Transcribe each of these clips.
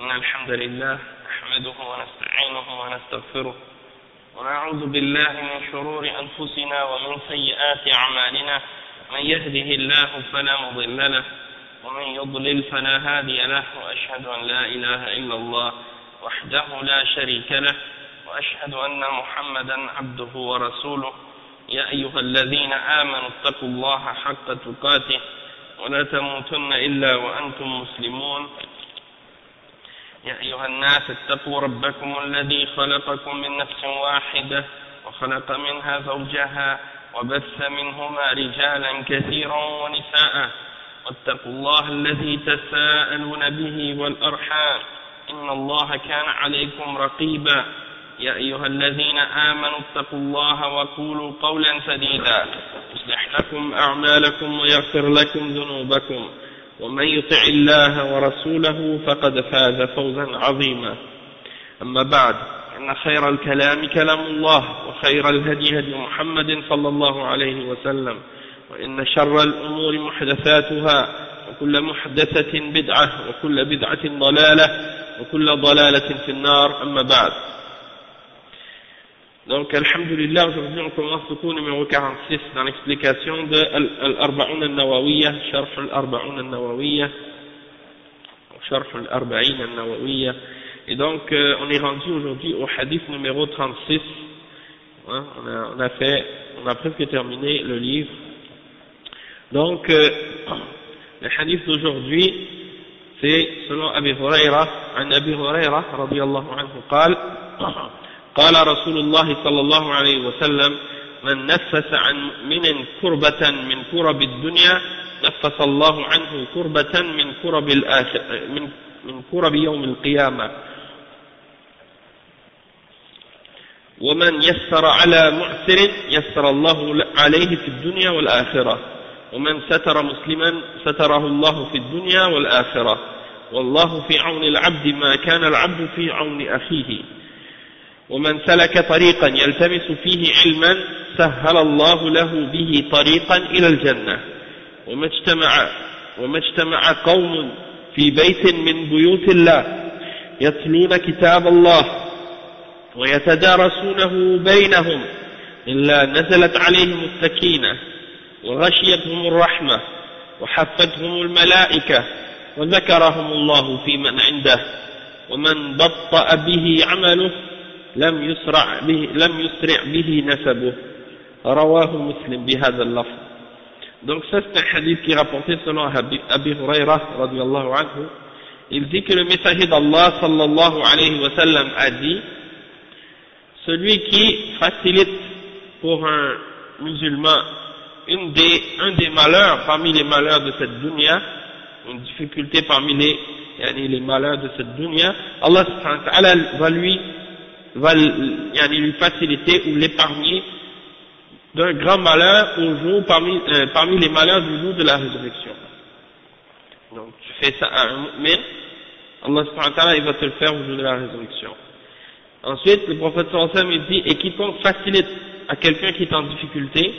إن الحمد لله نحمده ونستعينه ونستغفره ونعوذ بالله من شرور أنفسنا ومن سيئات أعمالنا من يهده الله فلا مضل له ومن يضلل فلا هادي له وأشهد أن لا إله إلا الله وحده لا شريك له وأشهد أن محمدا عبده ورسوله يا أيها الذين آمنوا اتقوا الله حق تقاته ولا تموتن إلا وأنتم مسلمون يا أيها الناس اتقوا ربكم الذي خلقكم من نفس واحدة وخلق منها زوجها وبث منهما رجالا كثيرا ونساء واتقوا الله الذي تساءلون به والأرحام إن الله كان عليكم رقيبا يا أيها الذين آمنوا اتقوا الله وقولوا قولا سديدا يصلح لكم أعمالكم ويغفر لكم ذنوبكم ومن يطع الله ورسوله فقد فاز فوزا عظيما أما بعد إن خير الكلام كلام الله وخير الهدي هدي محمد صلى الله عليه وسلم وإن شر الأمور محدثاتها وكل محدثة بدعة وكل بدعة ضلالة وكل ضلالة في النار أما بعد. Donc, alhamdulillah, aujourd'hui on commence le cours numéro 46 dans l'explication de Al-Arba'un al-Nawawiyya, Sharh Al-Arba'un al-Nawawiyya, Sharh Al-Arba'in al-Nawawiyya. Et donc, on est rendu aujourd'hui au hadith numéro 36. Hein, on a presque terminé le livre. Donc, le hadith d'aujourd'hui, c'est selon Abi Hurayra, عن أبي هريرة رضي الله عنه قال قال رسول الله صلى الله عليه وسلم من نفس عن مؤمن كربة من كرب الدنيا نفس الله عنه كربة من كرب من كرب يوم القيامة ومن يسر على معسر يسر الله عليه في الدنيا والآخرة ومن ستر مسلما ستره الله في الدنيا والآخرة والله في عون العبد ما كان العبد في عون أخيه ومن سلك طريقا يلتمس فيه علما سهل الله له به طريقا إلى الجنة وما اجتمع قوم في بيت من بيوت الله يتلون كتاب الله ويتدارسونه بينهم إلا نزلت عليهم السكينة وغشيتهم الرحمة وحفتهم الملائكة وذكرهم الله في من عنده ومن بطأ به عمله لم يسرع به نسبه رواه مسلم بهذا اللفظ. Donc ça c'est un hadith qui est rapporté selon Abi Hurayra radiyallahu anhu. Il dit que le messager d'Allah sallallahu alayhi wa sallam a dit: celui qui facilite pour un musulman un des malheurs parmi les malheurs de cette dunya, une difficulté parmi les malheurs de cette dunya, Allah subhanahu wa ta'ala va lui faciliter ou l'épargner d'un grand malheur au jour parmi les malheurs du jour de la résurrection. Donc tu fais ça à un mu'min, Allah subhanahu wa ta'ala il va te le faire au jour de la résurrection. Ensuite le prophète sallallahu alayhi wa sallam il dit: et quiconque facilite à quelqu'un qui est en difficulté,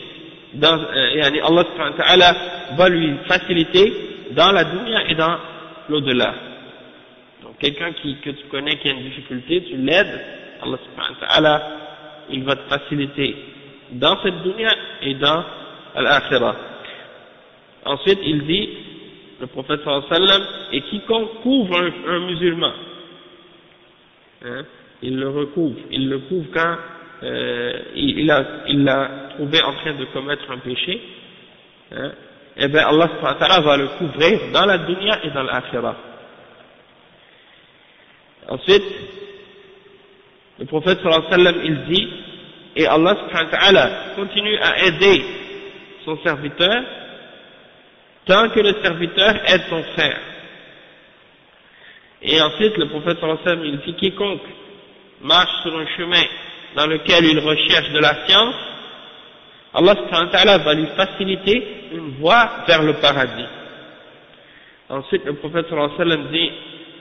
Allah subhanahu wa ta'ala va lui faciliter dans la dunya et dans l'au-delà. Donc quelqu'un que tu connais qui a une difficulté, tu l'aides, Allah subhanahu wa ta'ala il va te faciliter dans cette dunya et dans l'akhirah. Ensuite il dit, le prophète sallallahu alayhi wa sallam, et quiconque couvre un musulman, hein, il le couvre quand il l'a trouvé en train de commettre un péché, hein, et bien Allah subhanahu wa ta'ala va le couvrir dans la dunya et dans l'akhirah. Ensuite le prophète sallallahu alayhi wa sallam il dit: et Allah subhanahu wa ta'ala continue à aider son serviteur tant que le serviteur aide son frère. Et ensuite le prophète sallallahu alayhi wa sallam il dit: quiconque marche sur un chemin dans lequel il recherche de la science, Allah subhanahu wa ta'ala va lui faciliter une voie vers le paradis. Ensuite le prophète sallallahu alayhi wa sallam dit: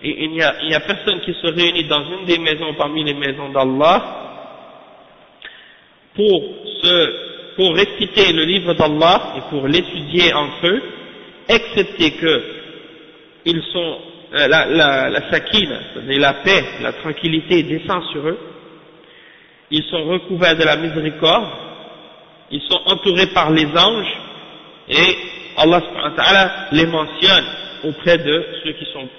et il n'y a personne qui se réunit dans une des maisons parmi les maisons d'Allah pour réciter le livre d'Allah et pour l'étudier entre eux, excepté que ils sont la sakina, c'est-à-dire la paix, la tranquillité descend sur eux, ils sont recouverts de la miséricorde, ils sont entourés par les anges, et Allah subhanahu wa ta'ala les mentionne auprès de ceux qui sont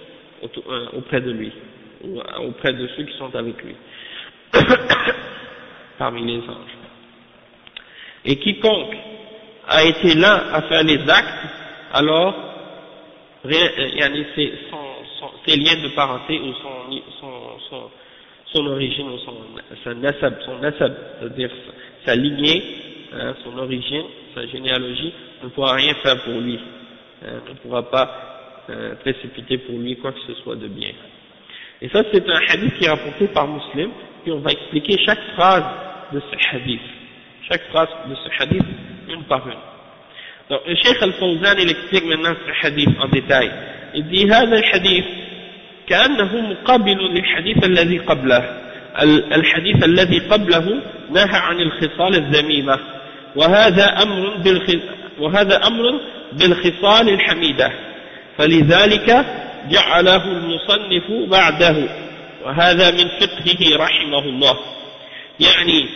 auprès de lui, ou auprès de ceux qui sont avec lui, parmi les anges. Et quiconque a été là à faire les actes, alors ses liens de parenté ou son origine ou son nasab, c'est-à-dire sa lignée, son origine, sa généalogie, ne pourra rien faire pour lui, ne pourra pas précipiter pour lui quoi que ce soit de bien. Et ça c'est un hadith qui est rapporté par Muslim, puis on va expliquer chaque phrase de ce hadith, une par une. Donc le Cheikh Al-Fawzan il explique maintenant ce hadith en détail. Il dit هذا الحديث كأنه مقابل للحديث الذي قبله. الحديث الذي قبله نهى عن الخصال الذميمة وهذا أمر بالخصال الحميدة فلذلك جعله المصنف بعده وهذا من فقهه رحمه الله. يعني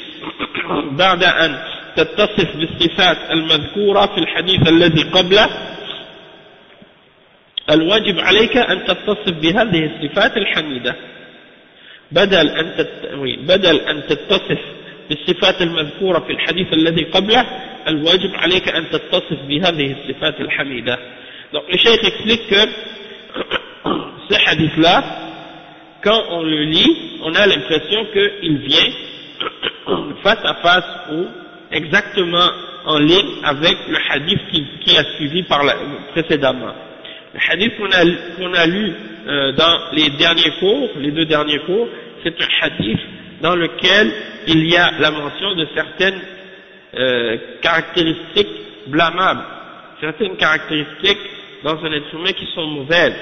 بعد أن تتصف بالصفات المذكورة في الحديث الذي قبله الواجب عليك أن تتصف بهذه الصفات الحميدة بدل أن تتصف بالصفات المذكورة في الحديث الذي قبله الواجب عليك أن تتصف بهذه الصفات الحميدة. Donc le cheikh explique que ce hadith-là, quand on le lit, on a l'impression qu'il vient face à face ou exactement en ligne avec le hadith qui a suivi précédemment. Le hadith qu'on a lu dans les deux derniers cours, c'est un hadith dans lequel il y a la mention de certaines caractéristiques blâmables, certaines caractéristiques dans un être humain qui sont mauvaises.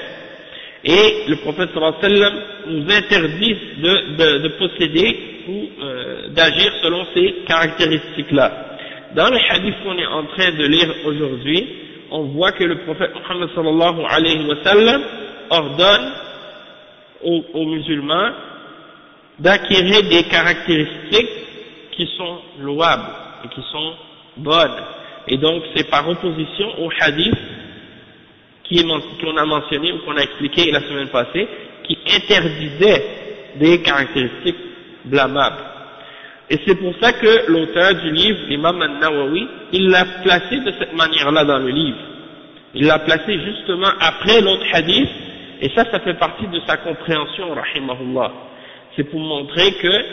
Et le prophète sallallahu alayhi wa sallam nous interdit de posséder ou d'agir selon ces caractéristiques-là. Dans le hadith qu'on est en train de lire aujourd'hui, on voit que le prophète Muhammad sallallahu alayhi wa sallam ordonne aux musulmans d'acquérir des caractéristiques qui sont louables et qui sont bonnes. Et donc c'est par opposition au hadith qu'on a mentionné ou qu'on a expliqué la semaine passée, qui interdisait des caractéristiques blâmables. Et c'est pour ça que l'auteur du livre, l'imam An-Nawawi, il l'a placé de cette manière-là dans le livre. Il l'a placé justement après l'autre hadith, et ça fait partie de sa compréhension, rahimahullah. C'est pour montrer que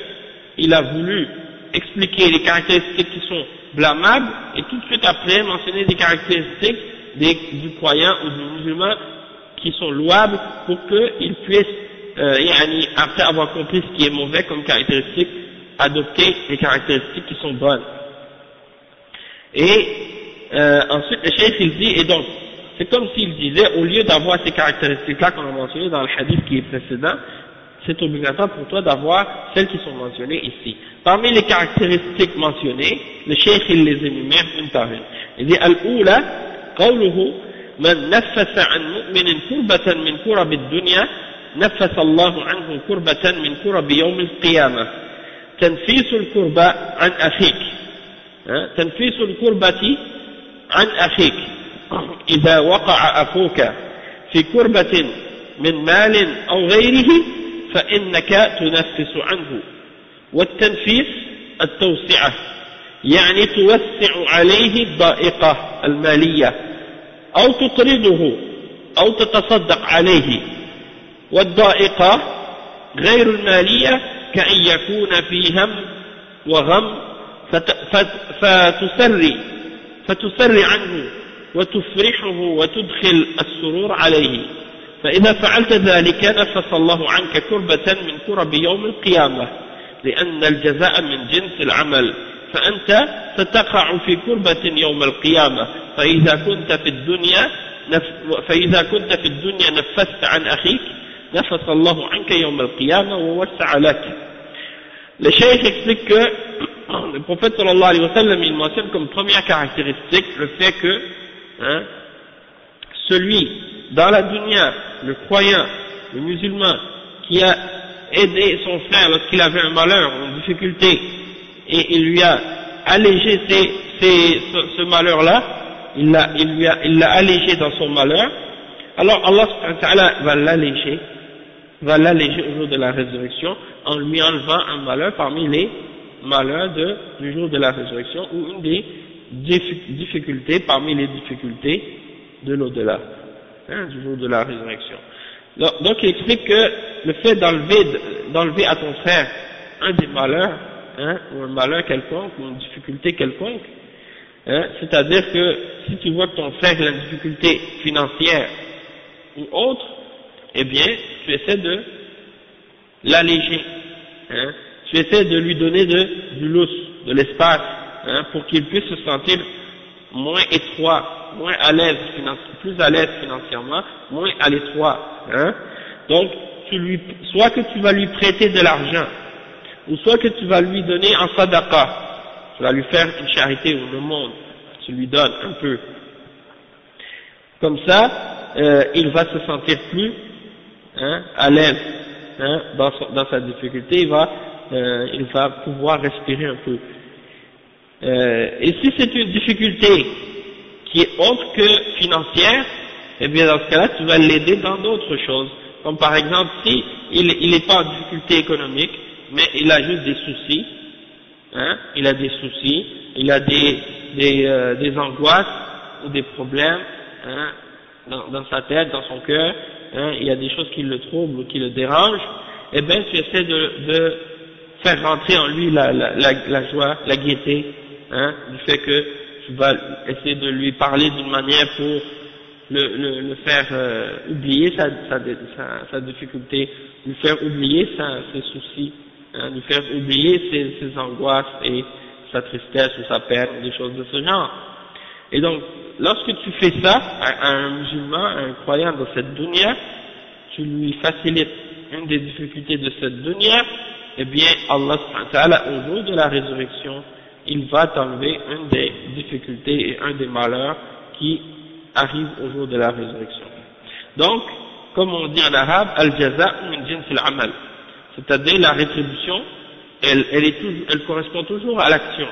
il a voulu expliquer les caractéristiques qui sont blâmables, et tout de suite après mentionner des caractéristiques du croyant ou du musulman qui sont louables pour qu'il puisse, après avoir compris ce qui est mauvais comme caractéristique, adopter les caractéristiques qui sont bonnes. Et ensuite le cheikh il dit, et donc c'est comme s'il disait, au lieu d'avoir ces caractéristiques-là qu'on a mentionnées dans le hadith qui est précédent, c'est obligatoire pour toi d'avoir celles qui sont mentionnées ici. Parmi les caractéristiques mentionnées, le cheikh il les énumère une par une. Il dit al-oula قوله من نفس عن مؤمن كربة من كرب الدنيا نفس الله عنه كربة من كرب يوم القيامة. تنفيس الكربة عن أخيك، تنفيس الكربة عن أخيك إذا وقع أخوك في كربة من مال أو غيره فإنك تنفس عنه. والتنفيس التوسعة، يعني توسع عليه الضائقة المالية أو تطرده أو تتصدق عليه. والضائقة غير المالية كأن يكون في هم وغم فتسري عنه وتفرحه وتدخل السرور عليه. فإذا فعلت ذلك نفس الله عنك كربة من كرب يوم القيامة لأن الجزاء من جنس العمل. فأنت ستقع في كربة يوم القيامة فإذا كنت في الدنيا نفست عن أخيك نفس الله عنك يوم القيامة ووسع لك. Le cheikh explique que le prophète sallallahu alayhi wa sallam il mentionne comme première caractéristique le fait que celui dans la dunya le croyant, le musulman, qui a aidé son frère lorsqu'il avait un malheur ou une difficulté, et il lui a allégé ce malheur-là, il l'a allégé dans son malheur, alors Allah subhanahu wa ta'ala va l'alléger au jour de la résurrection en lui enlevant un malheur parmi les malheurs du jour de la résurrection, ou une des difficultés parmi les difficultés de l'au-delà, du jour de la résurrection. Donc il explique que le fait d'enlever à ton frère un des malheurs, ou un malheur quelconque, ou une difficulté quelconque, c'est-à-dire que si tu vois que ton frère a une difficulté financière ou autre, eh bien tu essaies de l'alléger, tu essaies de lui donner du lousse, de l'espace, pour qu'il puisse se sentir moins étroit, moins à l'aise, plus à l'aise financièrement, moins à l'étroit. Donc, soit que tu vas lui prêter de l'argent, ou soit que tu vas lui donner en sadaqa, tu vas lui faire une charité ou le monde, tu lui donnes un peu. Comme ça, il va se sentir plus à l'aise dans sa difficulté, il va pouvoir respirer un peu. Et si c'est une difficulté qui est autre que financière, eh bien dans ce cas-là, tu vas l'aider dans d'autres choses. Comme par exemple, si il n'est pas en difficulté économique, mais il a juste des soucis, il a des soucis, il a des angoisses ou des problèmes dans sa tête, dans son cœur, il y a des choses qui le troublent ou qui le dérangent, eh bien tu essaies de faire rentrer en lui la joie, la gaieté, du fait que tu vas essayer de lui parler d'une manière pour le faire oublier sa difficulté, lui faire oublier ses soucis, lui faire oublier ses angoisses et sa tristesse ou sa peine, des choses de ce genre. Et donc, lorsque tu fais ça à un musulman, à un croyant dans cette dunya, tu lui facilites une des difficultés de cette dunya, eh bien, Allah subhanahu wa ta'ala, au jour de la résurrection, il va t'enlever une des difficultés et un des malheurs qui arrivent au jour de la résurrection. Donc, comme on dit en arabe, al-jaza min jins al-amal, c'est-à-dire la rétribution, elle correspond toujours à l'action.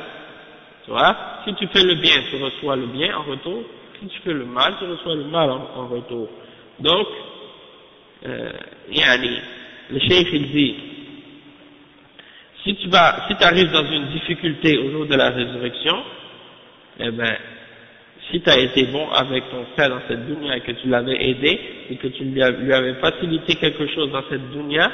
Tu vois, si tu fais le bien, tu reçois le bien en retour, si tu fais le mal, tu reçois le mal en retour. Donc, le cheikh il dit, si tu arrives dans une difficulté au jour de la résurrection, eh ben, si tu as été bon avec ton frère dans cette dunya et que tu l'avais aidé et que tu lui avais facilité quelque chose dans cette dunya,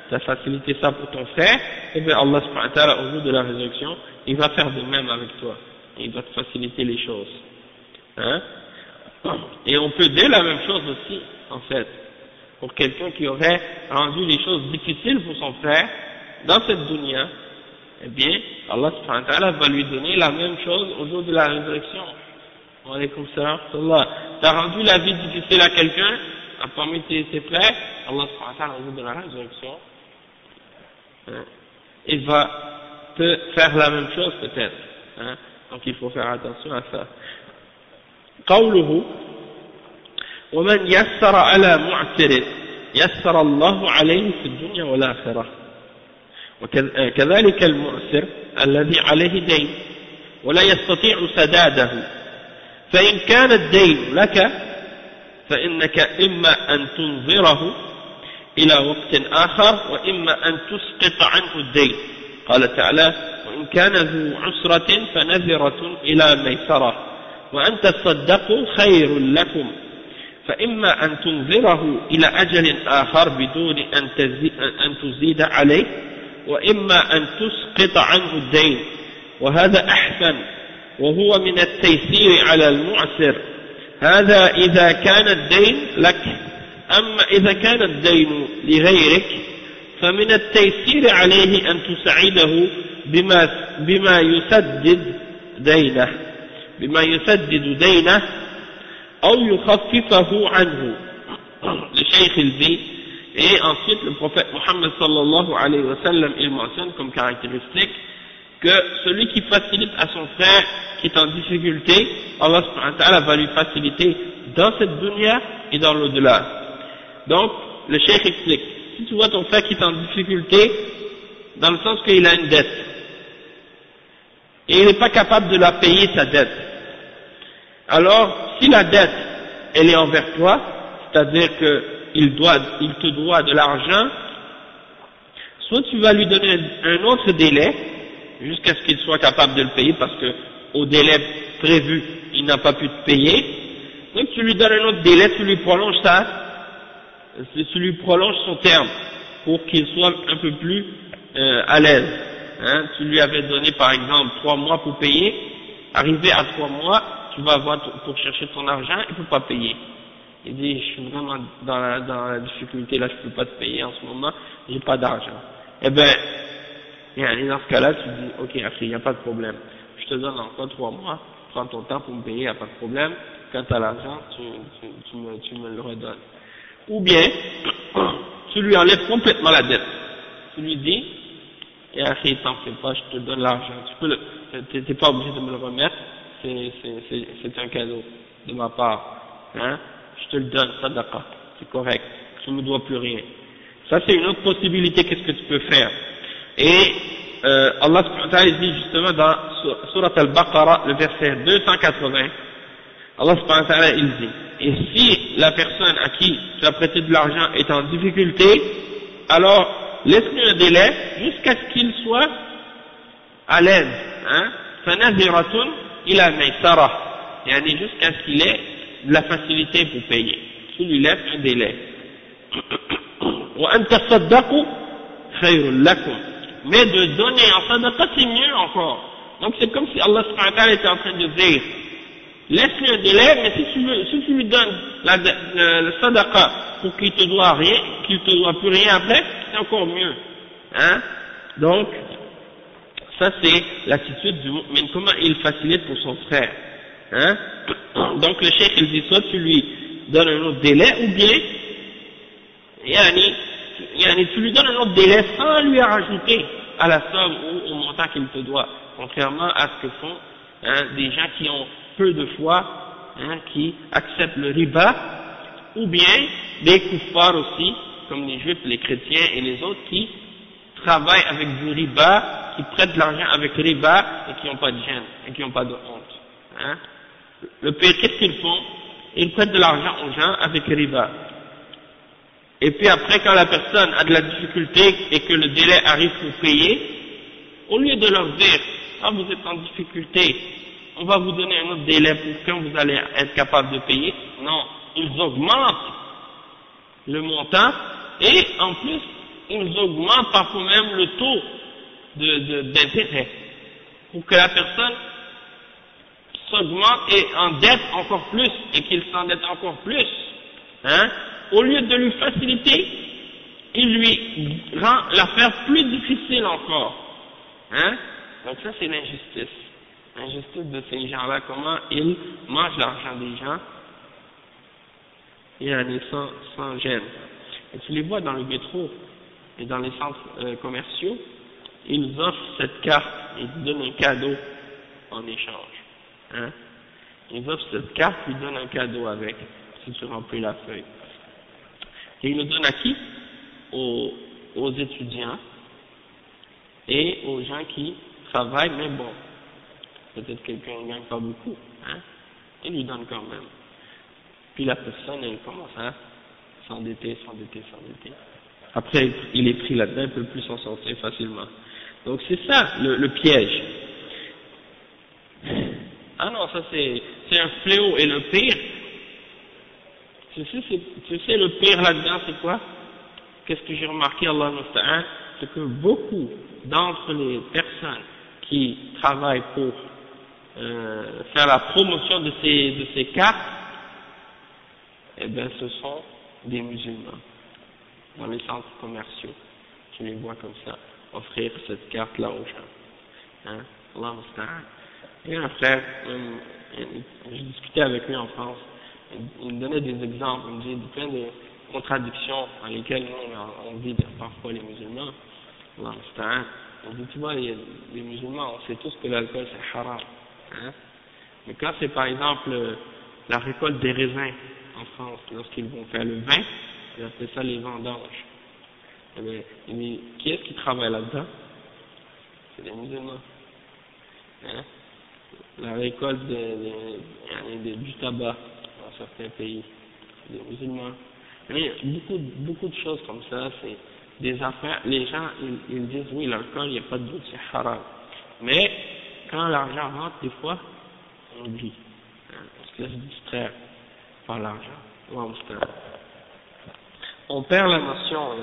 tu as facilité ça pour ton frère, eh bien Allah subhanahu wa ta'ala au jour de la résurrection, il va faire de même avec toi. Il va te faciliter les choses. Et on peut dire la même chose aussi, en fait, pour quelqu'un qui aurait rendu les choses difficiles pour son frère dans cette dunya, eh bien, Allah subhanahu wa ta'ala va lui donner la même chose au jour de la résurrection. Wa alaykum salam. Tu as rendu la vie difficile à quelqu'un, parmi tes frères, Allah subhanahu wa ta'ala au jour de la résurrection, il va te faire la même chose peut-être. Donc il faut faire attention à ça. قوله ومن يسر على معسر يسر الله عليه في الدنيا والآخرة وكذلك المعسر الذي عليه دين ولا يستطيع سداده فإن كان الدين لك فإنك إما أن تنظره إلى وقت آخر وإما أن تسقط عنه الدين قال تعالى وإن كان ذو عسرة فنذرة إلى ميسرة وأن تصدقوا خير لكم فإما أن تنظره إلى أجل آخر بدون أن تزيد عليه وإما أن تسقط عنه الدين وهذا أحسن وهو من التيسير على المعسر هذا إذا كان الدين لك أما إذا كان الدين لغيرك فمن التيسير عليه أن تساعده بما يسدد دينه أو يخففه عنه. Le cheikh il dit, et ensuite le prophète Mohammed sallallahu alayhi wa sallam il mentionne comme caractéristique que celui qui facilite à son frère qui est en difficulté, Allah subhanahu wa ta'ala va lui faciliter dans cette dunya et dans l'au-delà. Donc, le cheikh explique, si tu vois ton frère qui est en difficulté, dans le sens qu'il a une dette, et il n'est pas capable de la payer sa dette, alors, si la dette, elle est envers toi, c'est-à-dire qu'il te doit de l'argent, soit tu vas lui donner un autre délai, jusqu'à ce qu'il soit capable de le payer, parce que au délai prévu, il n'a pas pu te payer, donc tu lui donnes un autre délai, tu lui prolonges son terme, pour qu'il soit un peu plus à l'aise. Hein. Tu lui avais donné par exemple 3 mois pour payer, arrivé à 3 mois, tu vas avoir pour chercher ton argent, il ne peut pas payer. Il dit, je suis vraiment dans la difficulté, là je ne peux pas te payer en ce moment, j'ai pas d'argent. Eh ben, dans ce cas-là, tu dis, ok, après, il n'y a pas de problème. Je te donne encore 3 mois, prends ton temps pour me payer, il n'y a pas de problème. Quand tu as l'argent, tu me le redonnes. Ou bien, tu lui enlèves complètement la dette. Tu lui dis, et après, t'en fais pas, je te donne l'argent. T'es pas obligé de me le remettre, c'est un cadeau de ma part. Hein? Je te le donne, ça d'accord, c'est correct. Tu ne me dois plus rien. Ça, c'est une autre possibilité, qu'est-ce que tu peux faire. Et Allah subhanahu wa ta'ala dit justement dans Surat al-Baqarah, le verset 280, Allah subhanahu wa ta'ala il dit, et si la personne à qui tu as prêté de l'argent est en difficulté, alors laisse-lui un délai jusqu'à ce qu'il soit à l'aise. Hein? فَنَذِرَةٌ إِلَى مَيْسَرَةٍ, yani jusqu'à ce qu'il ait de la facilité pour payer. Tu lui laisses un délai. وَأَنْ تَصَدَّقُوا خَيْرٌ لَكُمْ, mais de donner en sadaqa c'est mieux encore. Donc c'est comme si Allah subhanahu wa ta'ala était en train de dire, laisse-lui un délai, mais si tu lui donnes le sadaqa pour qu'il te doit rien, qu'il te doit plus rien après, c'est encore mieux. Hein? Donc, ça c'est l'attitude du mu'min, comment il facilite pour son frère. Hein? Donc le cheikh il dit soit tu lui donnes un autre délai, ou bien, tu lui donnes un autre délai sans lui rajouter à la somme ou au montant qu'il te doit, contrairement à ce que font des gens qui ont peu de foi, qui acceptent le riba, ou bien des kuffars aussi, comme les juifs, les chrétiens et les autres qui travaillent avec du riba, qui prêtent de l'argent avec riba et qui n'ont pas de gêne et qui n'ont pas de honte. Hein? Le pire, qu'est-ce qu'ils font? Ils prêtent de l'argent aux gens avec riba. Et puis après, quand la personne a de la difficulté et que le délai arrive pour payer, au lieu de leur dire, ah vous êtes en difficulté, on va vous donner un autre délai pour quand vous allez être capable de payer, non, ils augmentent le montant et en plus, ils augmentent parfois même le taux d'intérêt pour que la personne s'augmente et endette encore plus et qu'il s'endette encore plus. Hein? Au lieu de lui faciliter, il lui rend l'affaire plus difficile encore. Hein? Donc ça c'est l'injustice. L'injustice de ces gens-là, comment ils mangent l'argent des gens et sans gêne. Et tu les vois dans le métro et dans les centres commerciaux, ils offrent cette carte et ils donnent un cadeau en échange. Hein? Ils offrent cette carte et ils donnent un cadeau avec, si tu remplis la feuille. Et ils le donnent à qui? Aux étudiants et aux gens qui travaillent, mais bon, peut-être quelqu'un ne gagne pas beaucoup, hein? Ils lui donnent quand même. Puis la personne, elle commence à s'endetter. Après, il est pris là-dedans, il ne peut plus s'en sortir facilement. Donc c'est ça, le piège. Ah non, ça c'est un fléau, et le pire, tu sais le pire là-dedans, c'est quoi? Qu'est-ce que j'ai remarqué, Allah musta'an, c'est que beaucoup d'entre les personnes qui travaillent pour faire la promotion de ces cartes, eh bien ce sont des musulmans dans les centres commerciaux. Tu les vois comme ça, offrir cette carte-là aux gens. Hein? Allah musta'an. Et un frère, je discutais avec lui en France, il me donnait des exemples, il me disait plein de contradictions dans lesquelles nous on vit parfois les musulmans. Allah musta'an. On dit, tu vois, les musulmans, on sait tous que l'alcool c'est haram. Hein? Mais quand c'est par exemple la récolte des raisins en France, lorsqu'ils vont faire le vin, Ils appellent ça les vendanges. Eh bien, qui est-ce qui travaille là-dedans? C'est les musulmans. Hein? La récolte du tabac dans certains pays, les musulmans. Mais beaucoup de choses comme ça, c'est des affaires. Les gens, ils disent oui, l'alcool, il n'y a pas de doute, c'est haram. Mais quand l'argent rentre, des fois, on oublie. On se laisse distraire par l'argent. On perd la notion.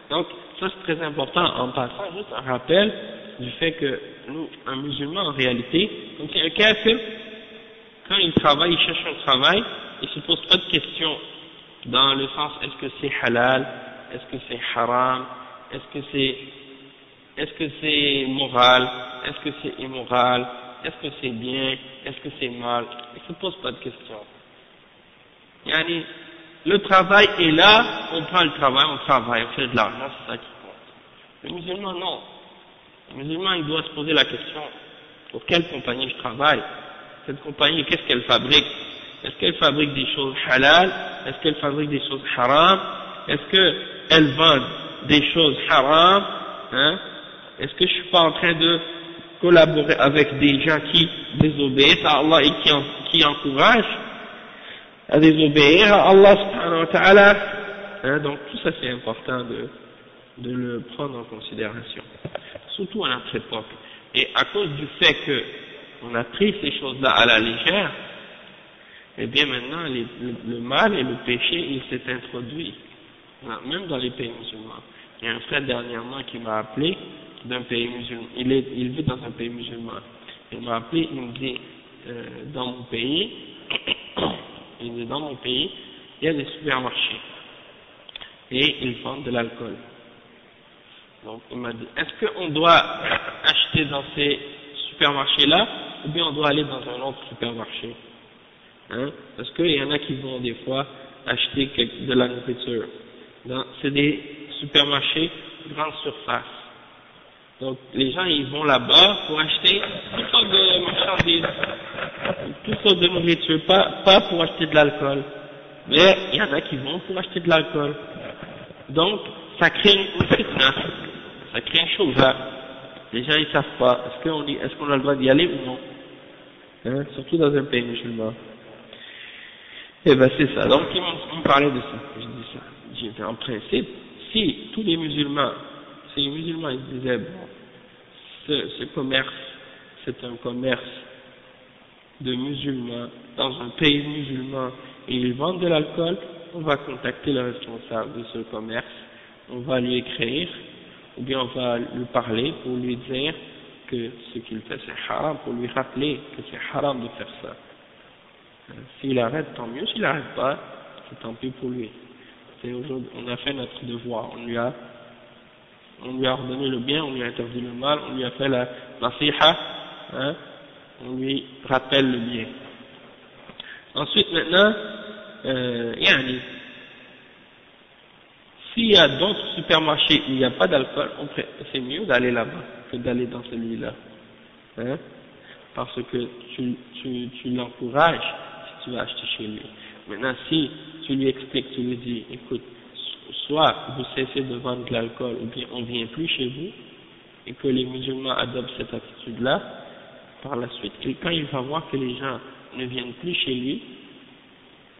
Donc, ça c'est très important. En passant, juste un rappel du fait que nous, un musulman en réalité, donc un kafir, quand il travaille, il cherche un travail, il ne se pose pas de questions dans le sens est-ce que c'est halal, est-ce que c'est haram, est-ce que c'est moral, est-ce que c'est immoral, est-ce que c'est bien, est-ce que c'est mal, il ne se pose pas de questions. Yani, le travail est là, on prend le travail, on travaille, on fait de l'argent, c'est ça qui compte. Le musulman, non. Le musulman, il doit se poser la question, pour quelle compagnie je travaille? Cette compagnie, qu'est-ce qu'elle fabrique? Est-ce qu'elle fabrique des choses halal? Est-ce qu'elle fabrique des choses haram? Est-ce qu'elle vend des choses haram? Hein? Est-ce que je suis pas en train de collaborer avec des gens qui désobéissent à Allah et qui encouragent à désobéir à Allah subhanahu wa ta'ala? Hein? Donc tout ça c'est important de le prendre en considération, surtout à notre époque. Et à cause du fait que on a pris ces choses-là à la légère, eh bien maintenant le mal et le péché il s'est introduit, même dans les pays musulmans. Il y a un frère dernièrement qui m'a appelé d'un pays musulman, il vit dans un pays musulman. Il m'a appelé, il me dit dans mon pays, il y a des supermarchés et ils vendent de l'alcool. Donc il m'a dit, est-ce qu'on doit acheter dans ces supermarchés-là ou bien on doit aller dans un autre supermarché? Hein? Parce qu'il y en a qui vont des fois acheter de la nourriture. C'est des supermarchés grande surface. Donc les gens ils vont là-bas pour acheter toutes sortes de marchandises, toutes sortes de nourriture, pas pour acheter de l'alcool. Mais il y en a qui vont pour acheter de l'alcool. Donc ça crée une fitna, ça crée un chauffeur. Les gens ils savent pas, est-ce qu'on a le droit d'y aller ou non, hein? Surtout dans un pays musulman. Et ben c'est ça, donc on me parlait de ça, je dis ça, j'ai dit en principe, si tous les musulmans ils disaient bon, ce commerce, c'est un commerce de musulmans dans un pays musulman et ils vendent de l'alcool, on va contacter le responsable de ce commerce, on va lui écrire, ou bien on va lui parler pour lui dire que ce qu'il fait c'est haram, pour lui rappeler que c'est haram de faire ça. S'il arrête, tant mieux, s'il n'arrête pas, c'est tant pis pour lui. On a fait notre devoir, on lui a ordonné le bien, on lui a interdit le mal, on lui a fait la nasiha, hein, on lui rappelle le bien. Ensuite maintenant, s'il y a d'autres supermarchés où il n'y a pas d'alcool, c'est mieux d'aller là-bas que d'aller dans celui-là, hein, parce que tu l'encourages si tu vas acheter chez lui. Maintenant si tu lui expliques, tu lui dis écoute, soit vous cessez de vendre de l'alcool ou bien on ne vient plus chez vous, et que les musulmans adoptent cette attitude-là, par la suite, et quand il va voir que les gens ne viennent plus chez lui,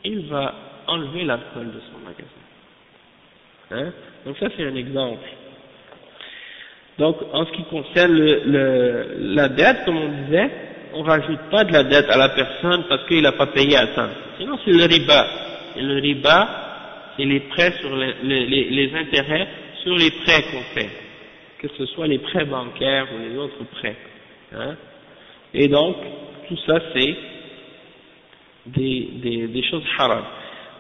il va enlever l'alcool de son magasin. Hein? Donc ça c'est un exemple. Donc en ce qui concerne la dette, comme on disait, on rajoute pas de la dette à la personne parce qu'il n'a pas payé à temps. Sinon c'est le riba. Et le riba, c'est les prêts sur les intérêts sur les prêts qu'on fait, que ce soit les prêts bancaires ou les autres prêts. Hein? Et donc tout ça c'est des choses haram.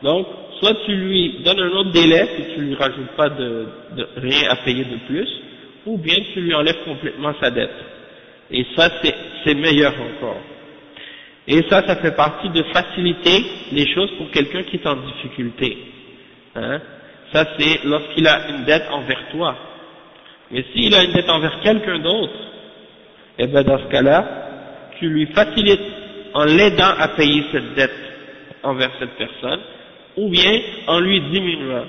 Donc soit tu lui donnes un autre délai et tu lui rajoutes pas de rien à payer de plus, ou bien tu lui enlèves complètement sa dette. Et ça c'est meilleur encore. Et ça fait partie de faciliter les choses pour quelqu'un qui est en difficulté. Hein? Ça c'est lorsqu'il a une dette envers toi. Mais s'il a une dette envers quelqu'un d'autre, et bien dans ce cas-là, tu lui facilites en l'aidant à payer cette dette envers cette personne, ou bien en lui diminuant.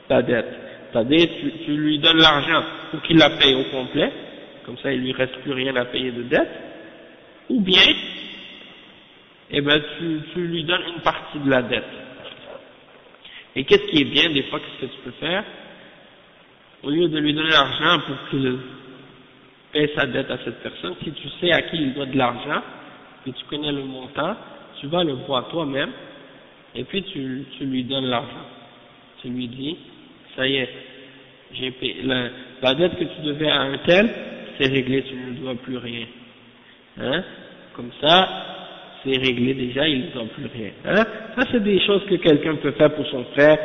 ta dette. C'est-à-dire, tu lui donnes l'argent pour qu'il la paye au complet, comme ça il lui reste plus rien à payer de dette, ou bien, eh ben, tu lui donnes une partie de la dette. Et qu'est-ce qui est bien des fois, qu'est-ce que tu peux faire? Au lieu de lui donner l'argent pour qu'il paye sa dette à cette personne, si tu sais à qui il doit de l'argent, et tu connais le montant, tu vas le voir toi-même, et puis tu lui donnes l'argent. Tu lui dis, ça y est, j'ai payé, la dette que tu devais à un tel, c'est réglé, tu ne dois plus rien. Hein? Comme ça, c'est réglé déjà, il ne doit plus rien. Hein? Ça, c'est des choses que quelqu'un peut faire pour son frère,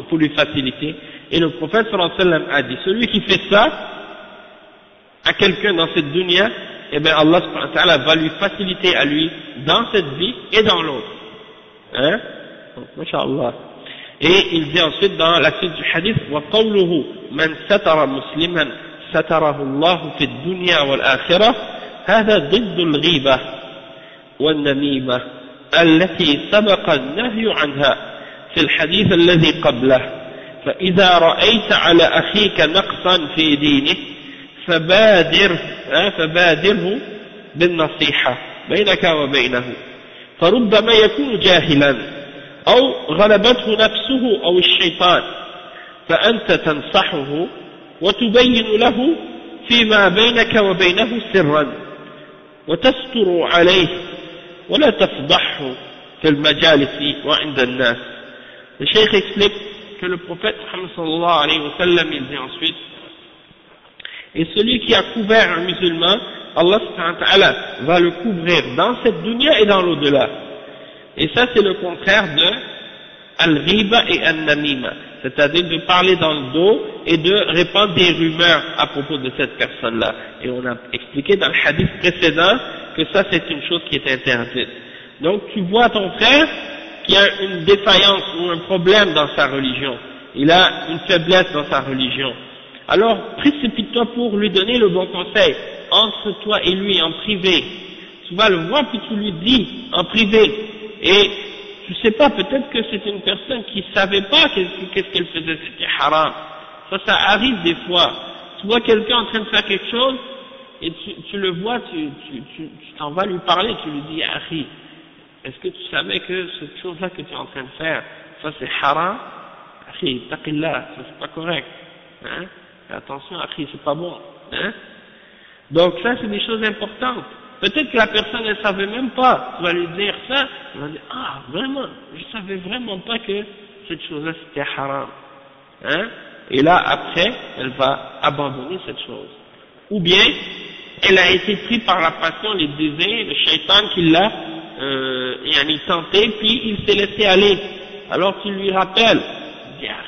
pour lui faciliter. Et le prophète sallallahu alayhi wa sallam a dit, celui qui fait ça à quelqu'un dans cette dunya, eh bien Allah subhanahu wa ta'ala va lui faciliter à lui dans cette vie et dans l'autre. Hein? Donc, masha'Allah. Et il dit ensuite dans la suite du hadith, وَقَوْلُهُ مَنْ سَتَرَ مُسْلِمًا سَتَرَهُ اللَّهُ فِي الدُّنْيَا وَالْآخِرَةِ هذا ضد الغيبة والنميمة التي سبق النهي عنها في الحديث الذي قبله فإذا رأيت على أخيك نقصا في دينه فبادره بالنصيحة بينك وبينه فربما يكون جاهلا أو غلبته نفسه أو الشيطان فأنت تنصحه وتبين له فيما بينك وبينه سرا وتستر عليه ولا تفضحه في المجالس وعند الناس. Le cheikh explique que le prophète Muhammad sallallahu alayhi wa sallam il dit ensuite, et celui qui a couvert un musulman, Allah subhanahu wa ta'ala va le couvrir dans cette dunya et dans l'au-delà. Et ça c'est le contraire de al-ghiba et al-namima, c'est-à-dire de parler dans le dos et de répandre des rumeurs à propos de cette personne-là. Et on a expliqué dans le hadith précédent que ça c'est une chose qui est interdite. Donc tu vois ton frère qui a une défaillance ou un problème dans sa religion, il a une faiblesse dans sa religion, alors précipite-toi pour lui donner le bon conseil, entre toi et lui en privé. Tu vas le voir puis tu lui dis en privé, et tu sais pas, peut-être que c'est une personne qui savait pas qu'est-ce qu'elle faisait, c'était haram. Ça arrive des fois. Tu vois quelqu'un en train de faire quelque chose, et tu le vois, tu t'en vas lui parler, tu lui dis, Akhi, est-ce que tu savais que cette chose-là que tu es en train de faire, ça c'est haram? Akhi, taqillah, ça c'est pas correct. Hein? Attention, Akhi, c'est pas bon. Hein? Donc ça c'est des choses importantes. Peut-être que la personne ne savait même pas, tu vas lui dire ça, elle va dire, ah vraiment, je savais vraiment pas que cette chose-là c'était haram. Hein? Et là après, elle va abandonner cette chose. Ou bien, elle a été prise par la passion, les désirs, le shaitan qui l'a tenté, puis il s'est laissé aller. Alors tu lui rappelles, tu dis, ah,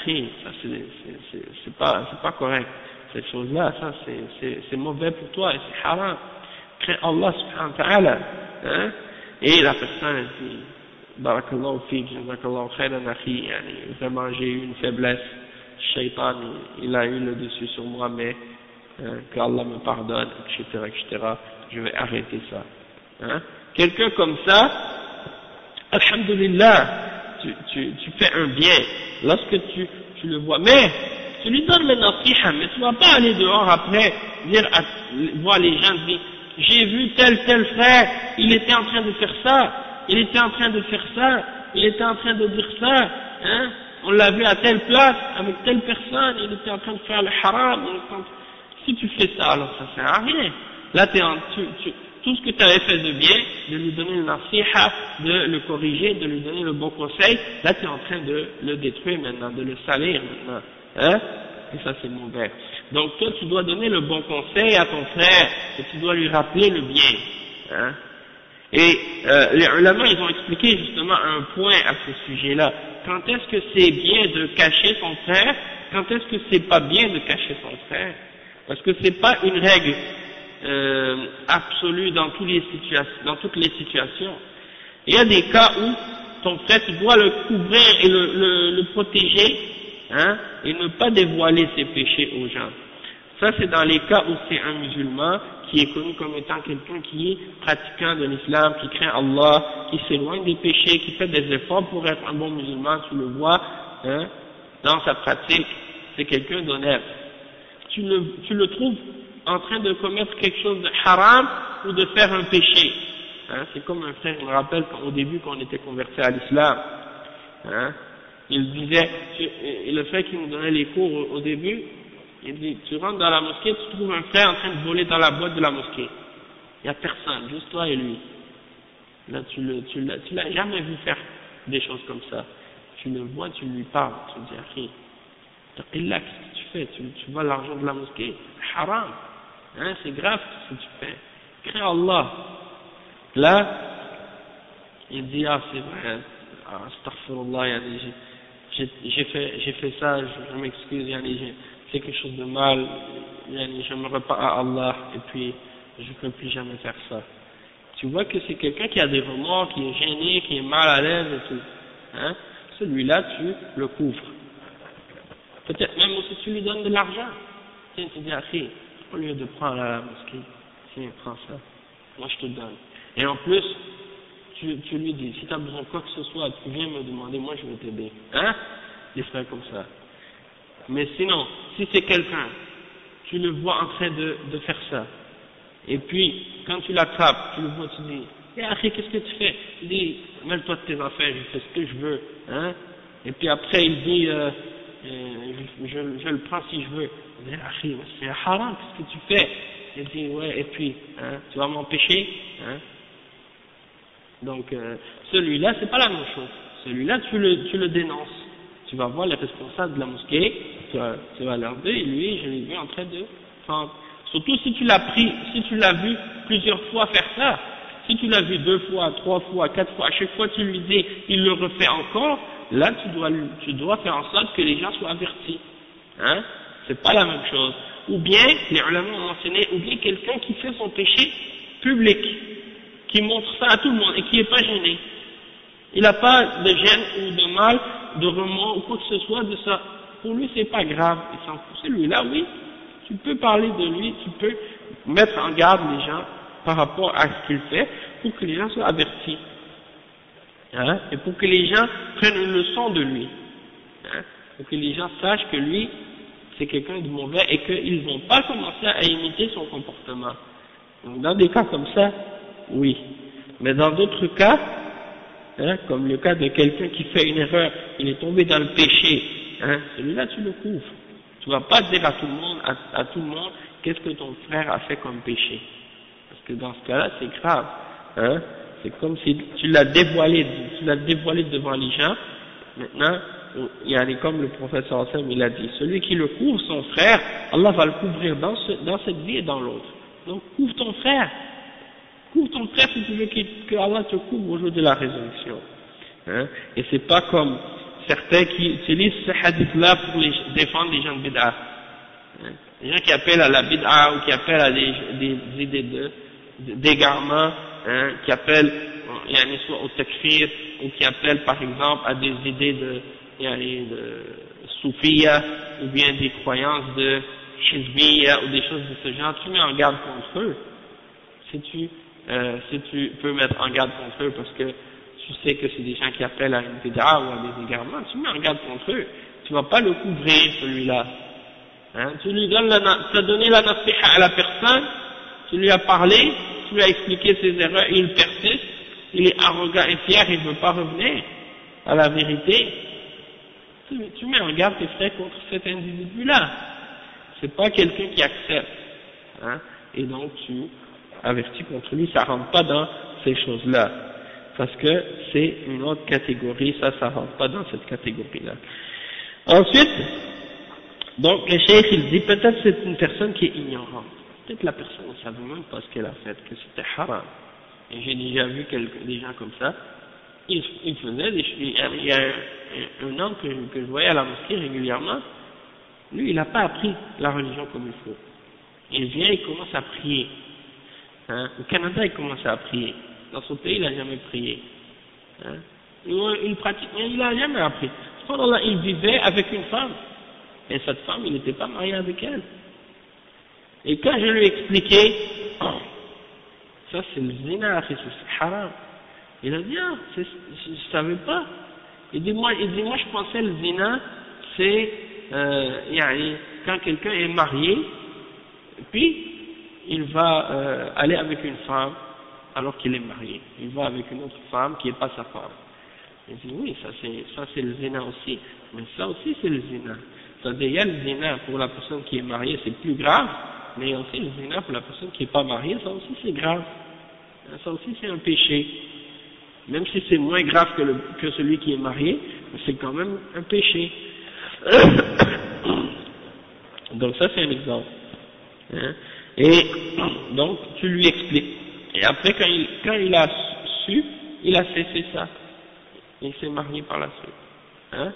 ça c'est pas correct. Cette chose-là, ça c'est mauvais pour toi et c'est haram. Crains Allah subhanahu wa ta'ala. Hein? Et la personne elle dit, barakallahu fik, jazakallahu khairan akhi, vraiment j'ai eu une faiblesse, shaitan il a eu le dessus sur moi, mais qu'Allah me pardonne, etc., etc., je vais arrêter ça. Hein? Quelqu'un comme ça, alhamdulillah, tu fais un bien, lorsque tu le vois, mais tu lui donnes le nasiha, mais tu vas pas aller dehors après, voir les gens, dire, j'ai vu tel frère, il était en train de faire ça, il était en train de faire ça, il était en train de dire ça, hein, on l'a vu à telle place, avec telle personne, il était en train de faire le haram, si tu fais ça, alors ça sert à rien. Là, tout ce que tu avais fait de bien, de lui donner le nasiha, de le corriger, de lui donner le bon conseil, là tu es en train de le détruire maintenant, de le salir maintenant, hein, et ça c'est mauvais. Donc toi tu dois donner le bon conseil à ton frère, et tu dois lui rappeler le bien, hein. Et les ulama ils ont expliqué justement un point à ce sujet-là. Quand est-ce que c'est bien de cacher son frère, quand est-ce que c'est pas bien de cacher son frère? Parce que c'est pas une règle absolue dans toutes les situations. Il y a des cas où ton frère tu dois le couvrir et le protéger, hein, et ne pas dévoiler ses péchés aux gens. Ça c'est dans les cas où c'est un musulman qui est connu comme étant quelqu'un qui est pratiquant de l'islam, qui craint Allah, qui s'éloigne des péchés, qui fait des efforts pour être un bon musulman, tu le vois, hein, dans sa pratique, c'est quelqu'un d'honnête. Tu le trouves en train de commettre quelque chose de haram ou de faire un péché. Hein, c'est comme un frère, je me rappelle au début quand on était converti à l'islam. Hein, il disait, le frère qui nous donnait les cours au début, il dit, tu rentres dans la mosquée, tu trouves un frère en train de voler dans la boîte de la mosquée. Il n'y a personne, juste toi et lui. Là, tu l'as jamais vu faire des choses comme ça. Tu le vois, tu lui parles, tu lui dis, Taqillah, qu'est-ce que tu fais? Tu vois l'argent de la mosquée, haram. Hein, c'est grave ce que tu fais. Crains Allah. Là, il dit, c'est vrai, astaghfirullah, yani, j'ai fait ça, je m'excuse, yani, c'est quelque chose de mal, yani, je me repens à Allah, et puis, je ne peux plus jamais faire ça. Tu vois que c'est quelqu'un qui a des remords, qui est gêné, qui est mal à l'aise et tout. Hein? Celui-là, tu le couvres. Peut-être même aussi tu lui donnes de l'argent. Tiens, tu dis, Akhi, au lieu de prendre à la mosquée, tiens, prends ça, moi je te donne. Et en plus, tu lui dis, si tu as besoin de quoi que ce soit, tu viens me demander, moi je vais t'aider. Hein? Des frères comme ça. Mais sinon, si c'est quelqu'un, tu le vois en train de faire ça, et puis, quand tu l'attrapes, tu le vois, tu dis, Akhi, qu'est-ce que tu fais? Tu dis, mêle-toi de tes affaires, je fais ce que je veux. Hein? Et puis après, il dit, je le prends si je veux. Il dit, Akhi, c'est haram, qu'est-ce que tu fais? Il dit, ouais, et puis, hein, tu vas m'empêcher? Hein? Donc, celui-là, c'est pas la même chose. Celui-là, tu le dénonces. Tu vas voir les responsables de la mosquée, tu vas leur dire, lui, je l'ai vu en train de prendre. Surtout si tu l'as vu plusieurs fois faire ça. Si tu l'as vu 2 fois, 3 fois, 4 fois, à chaque fois tu lui dis, il le refait encore, là tu dois faire en sorte que les gens soient avertis. Hein? C'est pas la même chose. Ou bien, les ulama ont mentionné, ou bien quelqu'un qui fait son péché public, qui montre ça à tout le monde et qui n'est pas gêné. Il n'a pas de gêne ou de mal, de remords ou quoi que ce soit de ça. Pour lui, c'est pas grave. Et sans celui-là, oui, tu peux parler de lui, tu peux mettre en garde les gens par rapport à ce qu'il fait pour que les gens soient avertis. Hein? Et pour que les gens prennent une leçon de lui. Hein? Pour que les gens sachent que lui, c'est quelqu'un de mauvais et qu'ils ne vont pas commencer à imiter son comportement. Donc, dans des cas comme ça, oui. Mais dans d'autres cas, hein, comme le cas de quelqu'un qui fait une erreur, il est tombé dans le péché, hein, celui-là tu le couvres. Tu ne vas pas dire à tout le monde, qu'est-ce que ton frère a fait comme péché. Parce que dans ce cas-là, c'est grave. Hein, c'est comme si tu l'as dévoilé devant les gens. Maintenant, il y a comme le prophète sallallahu alayhi wa sallam, il a dit, celui qui le couvre, son frère, Allah va le couvrir dans cette vie et dans l'autre. Donc couvre ton frère. Couvre ton frère si tu veux que Allah te couvre au jour de la résurrection. Hein? Et c'est pas comme certains qui utilisent ce hadith-là pour défendre les gens de bid'a. Hein? Les gens qui appellent à la bid'a ou qui appellent à des idées d'égarement, hein? Qui appellent soit au takfir ou qui appellent par exemple à des idées de soufiyya ou bien des croyances de hizbiyya ou des choses de ce genre, tu mets en garde contre eux. Si tu peux mettre en garde contre eux parce que tu sais que c'est des gens qui appellent à une bid'a ou à des égarements, tu mets en garde contre eux. Tu vas pas le couvrir, celui-là. Hein? Tu lui donnes tu as donné la nasiha à la personne, tu lui as parlé, tu lui as expliqué ses erreurs, et il persiste, il est arrogant et fier, il ne veut pas revenir à la vérité. Tu mets en garde tes frères contre cet individu-là. C'est pas quelqu'un qui accepte. Hein? Et donc tu avertis contre lui, ça rentre pas dans ces choses-là. Parce que c'est une autre catégorie, ça rentre pas dans cette catégorie-là. Ensuite, donc le cheikh il dit, peut-être c'est une personne qui est ignorante. Peut-être la personne ne savait même pas ce qu'elle a fait, que c'était haram. Et j'ai déjà vu des gens comme ça. Ils faisaient il y a un homme que je voyais à la mosquée régulièrement. Lui, il n'a pas appris la religion comme il faut. Il vient, il commence à prier. Hein? Au Canada, il commence à prier. Dans son pays, il n'a jamais prié. Hein? Il pratique, mais il n'a jamais appris. Cependant, il vivait avec une femme. Et cette femme, il n'était pas marié avec elle. Et quand je lui ai expliqué, ça c'est le zina, c'est haram. Il a dit, je savais pas. Il dit, moi je pensais le zina, c'est quand quelqu'un est marié, puis il va aller avec une femme alors qu'il est marié. Il va avec une autre femme qui n'est pas sa femme. Il dit oui, ça c'est le zina aussi. Mais ça aussi c'est le zina. C'est-à-dire, il y a le zina pour la personne qui est mariée, c'est plus grave, mais il y a aussi le zina pour la personne qui n'est pas mariée, ça aussi c'est grave. Ça aussi c'est un péché. Même si c'est moins grave que celui qui est marié, c'est quand même un péché. Donc ça c'est un exemple. Hein? Et donc tu lui expliques. Et après quand il a su, il a cessé ça. Il s'est marié par la suite. Hein?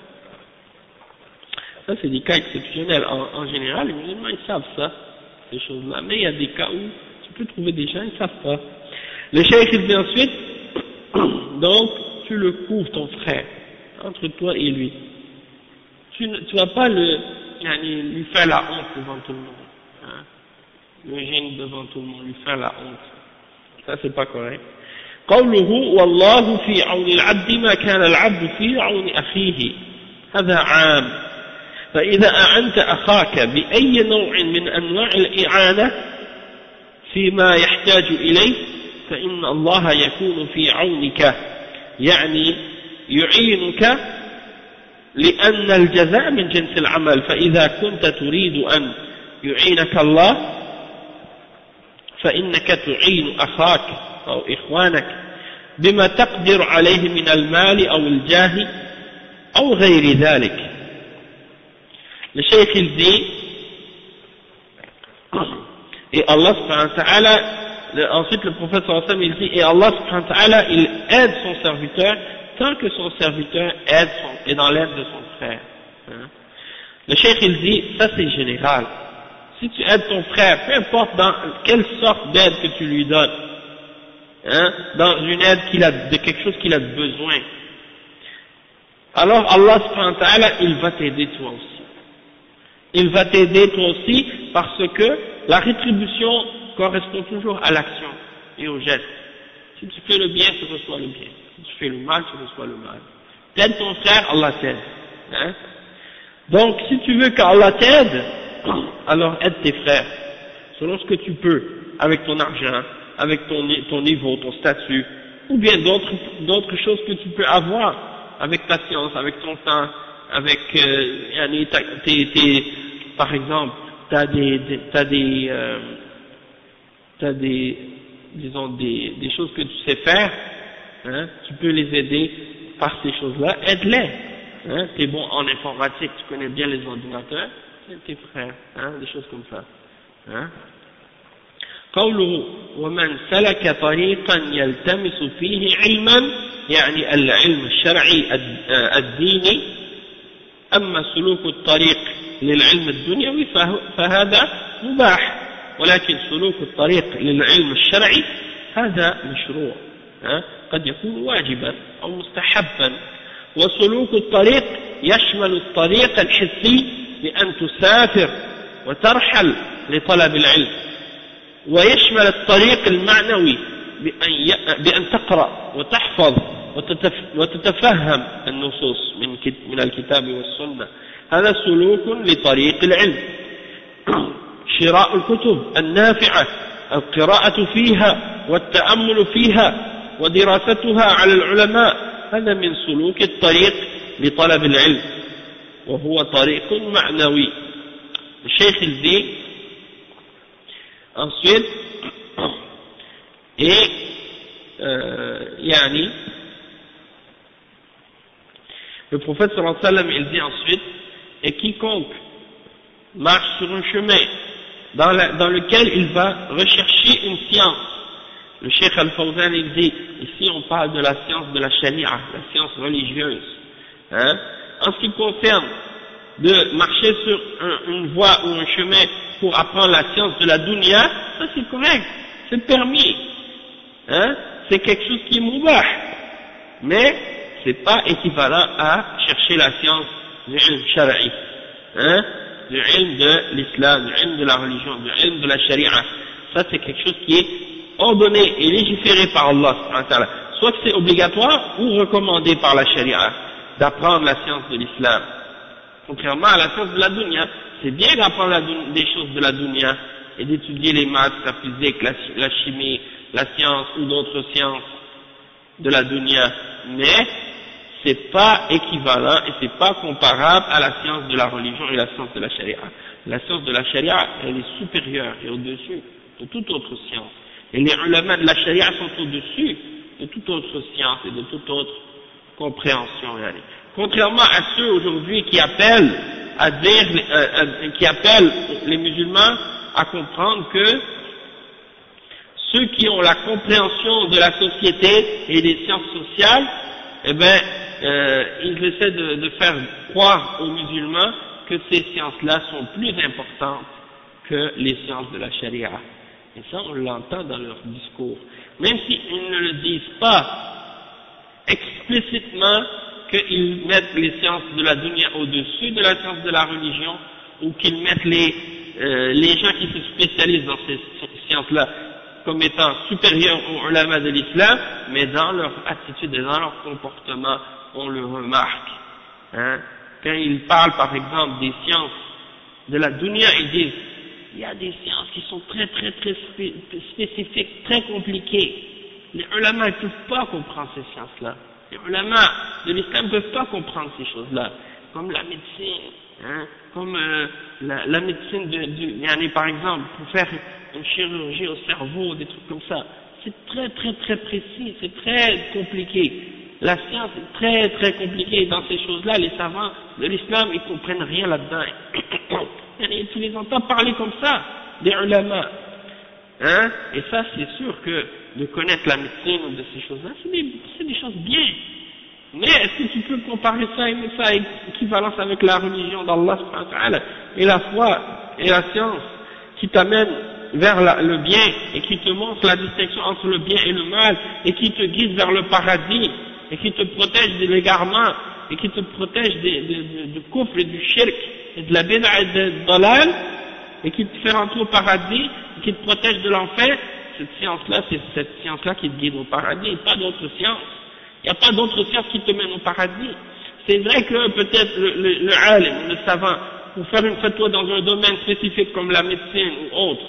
Ça c'est des cas exceptionnels. En général, les musulmans ils savent ça, ces choses-là. Mais il y a des cas où tu peux trouver des gens, ils ne savent pas. Le cheikh il dit ensuite, donc tu le couvres ton frère, entre toi et lui. Tu vas pas lui faire la honte devant tout le monde. Hein? Le gêne devant tout le monde, lui faire la honte. Ça c'est pas correct. قوله والله في عون العبد ما كان العبد في عون أخيه هذا عام فإذا أعنت أخاك بأي نوع من أنواع الإعانة فيما يحتاج إليه فإن الله يكون في عونك يعني يعينك لأن الجزاء من جنس العمل فإذا كنت تريد أن يعينك الله فإنك تعين أخاك أو إخوانك بما تقدر عليه من المال أو الجاه أو غير ذلك. Le cheikh il dit, et Allah subhanahu wa ta'ala, ensuite le prophète sallallahu alayhi wa sallam il dit, et Allah subhanahu wa ta'ala il aide son serviteur tant que son serviteur est dans l'aide de son frère. Hein? Le cheikh il dit, ça c'est général. Si tu aides ton frère, peu importe dans quelle sorte d'aide que tu lui donnes, hein, dans une aide de quelque chose qu'il a besoin, alors Allah subhanahu wa ta'ala il va t'aider toi aussi. Il va t'aider toi aussi parce que la rétribution correspond toujours à l'action et au geste. Si tu fais le bien, tu reçois le bien. Si tu fais le mal, tu reçois le mal. T'aides ton frère, Allah t'aide. Hein? Donc, si tu veux qu'Allah t'aide, alors aide tes frères, selon ce que tu peux, avec ton argent, avec ton niveau, ton statut, ou bien d'autres choses que tu peux avoir, avec ta science, avec ton temps, avec, par exemple, t'as des choses que tu sais faire, hein, tu peux les aider par ces choses-là, aide-les. Hein, t'es bon en informatique, tu connais bien les ordinateurs, aide tes frères, hein, des choses comme ça. Hein. قوله ومن سلك طريقا يلتمس فيه علما يعني العلم الشرعي الديني أما سلوك الطريق للعلم الدنيوي فهذا مباح ولكن سلوك الطريق للعلم الشرعي هذا مشروع قد يكون واجبا أو مستحبا وسلوك الطريق يشمل الطريق الحسي بأن تسافر وترحل لطلب العلم ويشمل الطريق المعنوي بأن تقرأ وتحفظ وتتفهم النصوص من الكتاب والسنة هذا سلوك لطريق العلم شراء الكتب النافعة القراءة فيها والتأمل فيها ودراستها على العلماء هذا من سلوك الطريق لطلب العلم وهو طريق معنوي. الشيخ الدين ensuite et le prophète sallallahu alayhi wa sallam il dit ensuite et quiconque marche sur un chemin dans lequel il va rechercher une science. Le Cheikh Al-Fawzan il dit, ici on parle de la science de la sharia, la science religieuse. Hein? En ce qui concerne de marcher sur une voie ou un chemin pour apprendre la science de la dunya, ça c'est correct, c'est permis. Hein? C'est quelque chose qui est moubah. Mais c'est pas équivalent à chercher la science du ilm shara'i. Hein? Du ilm de l'islam, du ilm de la religion, du ilm de la sharia. Ça c'est quelque chose qui est ordonné et légiféré par Allah, soit que c'est obligatoire ou recommandé par la sharia d'apprendre la science de l'islam. contrairement à la science de la dunya. C'est bien d'apprendre des choses de la dunya et d'étudier les maths, la physique, la chimie, la science ou d'autres sciences de la dunya, mais c'est pas équivalent et c'est pas comparable à la science de la religion et la science de la charia. La science de la charia, elle est supérieure et au-dessus de toute autre science. Et les ulama de la charia sont au-dessus de toute autre science et de toute autre compréhension. Contrairement à ceux aujourd'hui qui appellent à dire, qui appellent les musulmans à comprendre que ceux qui ont la compréhension de la société et des sciences sociales, eh ben, ils essaient de faire croire aux musulmans que ces sciences-là sont plus importantes que les sciences de la charia. Et ça, on l'entend dans leur discours. Même s'ils ne le disent pas explicitement qu'ils mettent les sciences de la dunya au-dessus de la science de la religion, ou qu'ils mettent les gens qui se spécialisent dans ces sciences-là comme étant supérieurs aux ulama de l'islam, mais dans leur attitude et dans leur comportement, on le remarque. Hein. Quand ils parlent par exemple des sciences de la dunya, ils disent il y a des sciences qui sont très spécifiques, très compliquées. Les ulama ne peuvent pas comprendre ces sciences-là. Les ulama de l'islam ne peuvent pas comprendre ces choses-là, comme la médecine, hein, comme la médecine par exemple, pour faire une chirurgie au cerveau, des trucs comme ça. C'est très précis, c'est très compliqué. La science est très compliquée. Dans ces choses-là, les savants de l'islam, ils comprennent rien là-dedans. Tu les entends parler comme ça, des ulama. Hein? Et ça, c'est sûr que de connaître la médecine ou de ces choses-là, c'est des choses bien. Mais est-ce que tu peux comparer ça et mettre ça à équivalence avec la religion d'Allah subhanahu wa ta'ala et la foi et la science qui t'amène vers le bien et qui te montre la distinction entre le bien et le mal et qui te guide vers le paradis et qui te protège de l'égarement et qui te protège du kufr et du shirk et de la bid'a et de dalal et qui te fait rentrer au paradis et qui te protège de l'enfer, cette science-là, c'est cette science-là qui te guide au paradis et pas d'autres sciences. Il n'y a pas d'autres sciences qui te mènent au paradis. C'est vrai que peut-être le alim, le savant, pour faire une fatwa dans un domaine spécifique comme la médecine ou autre,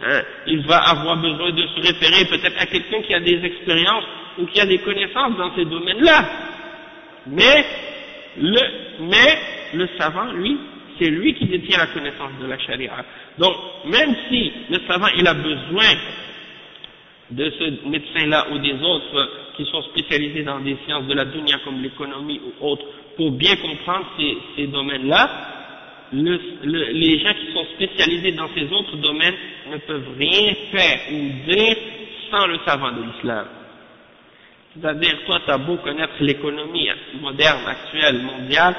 hein, il va avoir besoin de se référer peut-être à quelqu'un qui a des expériences ou qui a des connaissances dans ces domaines-là. Mais le savant, lui, c'est lui qui détient la connaissance de la charia. Donc, même si le savant, il a besoin de ce médecin-là ou des autres qui sont spécialisés dans des sciences de la dunya comme l'économie ou autres, pour bien comprendre ces domaines-là, les gens qui sont spécialisés dans ces autres domaines ne peuvent rien faire ou dire sans le savant de l'islam. C'est-à-dire, toi, tu as beau connaître l'économie moderne, actuelle, mondiale,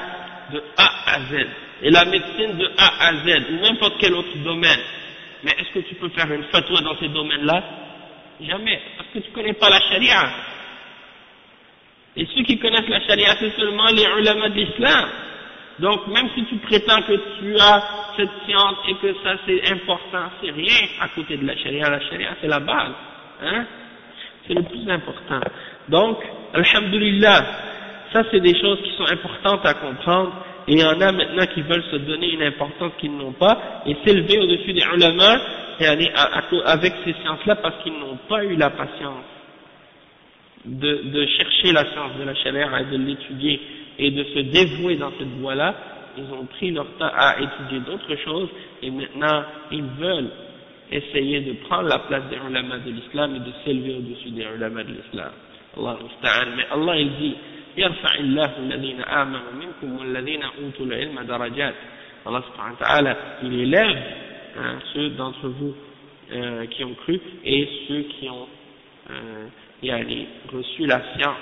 de A à Z, et la médecine de A à Z, ou n'importe quel autre domaine, mais est-ce que tu peux faire une fatwa dans ces domaines-là? Jamais, parce que tu ne connais pas la charia. Et ceux qui connaissent la charia, c'est seulement les ulama de l'islam. Donc, même si tu prétends que tu as cette science et que ça c'est important, c'est rien à côté de la charia. La charia, c'est la base. Hein? C'est le plus important. Donc, alhamdulillah, ça c'est des choses qui sont importantes à comprendre. Et il y en a maintenant qui veulent se donner une importance qu'ils n'ont pas et s'élever au-dessus des ulama et aller avec ces sciences-là parce qu'ils n'ont pas eu la patience de chercher la science de la charia et de l'étudier et de se dévouer dans cette voie-là. Ils ont pris leur temps à étudier d'autres choses et maintenant ils veulent essayer de prendre la place des ulama de l'islam et de s'élever au-dessus des ulama de l'islam. Allah musta'an. Mais Allah il dit يرفع الله الذين آمنوا منكم والذين أوتوا العلم درجات. Allah subhanahu wa ta'ala il élève ceux d'entre vous qui ont cru et ceux qui ont reçu la science,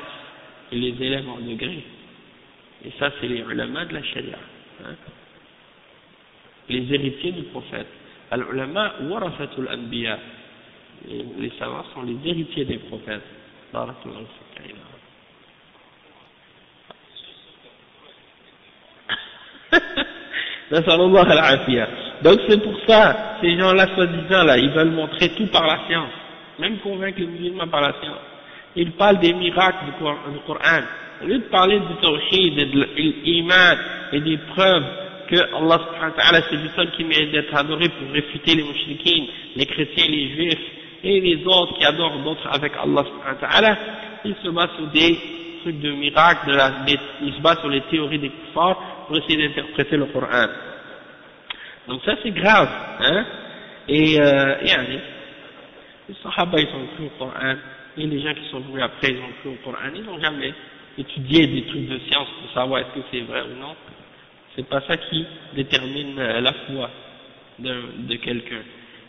il les élève en degrés. Et ça c'est les ulama de la sharia, hein? Les héritiers du prophète. Al-ulama warathatul anbiya, les savants sont les héritiers des prophètes. Barakallahu fik. Donc c'est pour ça, ces gens-là soi-disant là, ils veulent montrer tout par la science, même convaincre les musulmans par la science. Ils parlent des miracles du Coran, Au lieu de parler du tawhid et de l'iman et des preuves que Allah subhanahu wa ta'ala c'est le seul qui mérite d'être adoré pour réfuter les mushrikines, les chrétiens, les juifs et les autres qui adorent d'autres avec Allah subhanahu wa ta'ala, il se base sur des trucs de miracles, il se base sur les théories des kuffars pour essayer d'interpréter le Coran. Donc ça c'est grave, hein. Et les Sahaba ils ont cru au Coran, et les gens qui sont venus après ils ont cru au Coran, ils n'ont jamais étudié des trucs de science pour savoir est-ce que c'est vrai ou non. C'est pas ça qui détermine la foi de quelqu'un.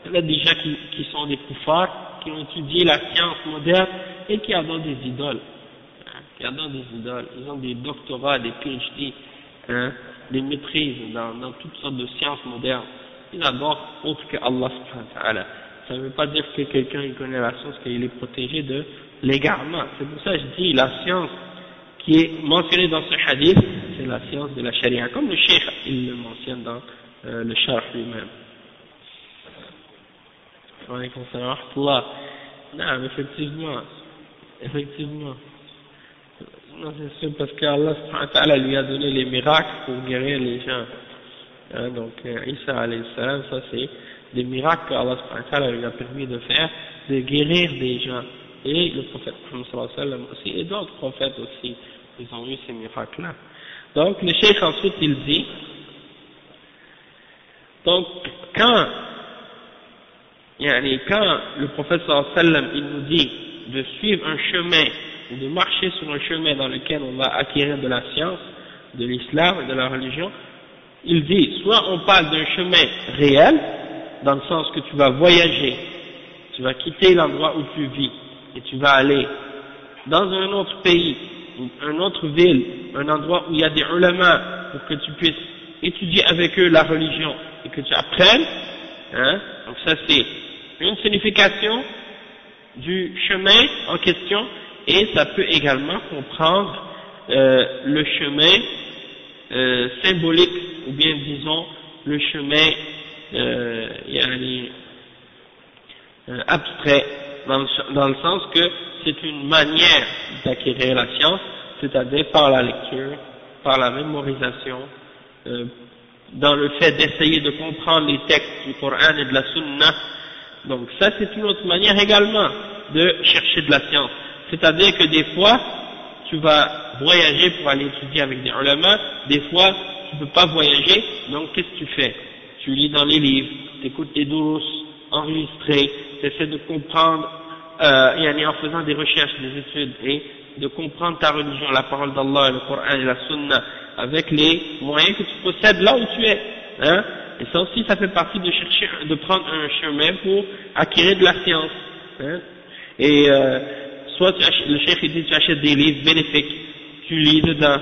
Il y en a des gens qui sont des kuffars, qui ont étudié la science moderne et qui adorent des idoles. Ils ont des doctorats, des PhD, des maîtrises dans toutes sortes de sciences modernes. Ils adorent autre que Allah subhanahu wa ta'ala. Ça ne veut pas dire que quelqu'un il connaît la science, qu'il est protégé de l'égarement. C'est pour ça que je dis la science qui est mentionnée dans ce hadith, c'est la science de la charia, comme le cheikh il le mentionne dans le sharh lui-même. Wa alaykum salam wa rahmatullah. Non, effectivement. Non, c'est sûr, parce qu'Allah subhanahu wa ta'ala lui a donné les miracles pour guérir les gens. Donc, Isa alayhi salam, ça c'est des miracles qu'Allah subhanahu wa ta'ala lui a permis de faire, de guérir des gens. Et le prophète Muhammad sallallahu alayhi wa sallam aussi, et d'autres prophètes aussi, ils ont eu ces miracles-là. Donc, le cheikh ensuite il dit, donc, quand le prophète sallallahu alayhi wa sallam il nous dit de suivre un chemin, de marcher sur un chemin dans lequel on va acquérir de la science, de l'islam et de la religion, il dit, soit on parle d'un chemin réel, dans le sens que tu vas voyager, tu vas quitter l'endroit où tu vis, et tu vas aller dans un autre pays, une autre ville, un endroit où il y a des ulama, pour que tu puisses étudier avec eux la religion, et que tu apprennes, donc ça c'est une signification du chemin en question, et ça peut également comprendre le chemin symbolique, ou bien disons le chemin abstrait, dans le sens que c'est une manière d'acquérir la science, c'est-à-dire par la lecture, par la mémorisation, dans le fait d'essayer de comprendre les textes du Coran et de la Sunna. Donc ça c'est une autre manière également de chercher de la science. C'est-à-dire que des fois, tu vas voyager pour aller étudier avec des ulama, des fois, tu ne peux pas voyager, donc qu'est-ce que tu fais? Tu lis dans les livres, tu écoutes des durus enregistrés, tu essaies de comprendre, en faisant des recherches, des études, et de comprendre ta religion, la parole d'Allah, le Coran et la Sunna, avec les moyens que tu possèdes là où tu es. Et ça aussi, ça fait partie de chercher, de prendre un chemin pour acquérir de la science. Et soit le cheikh dit tu achètes des livres bénéfiques, tu lis dedans,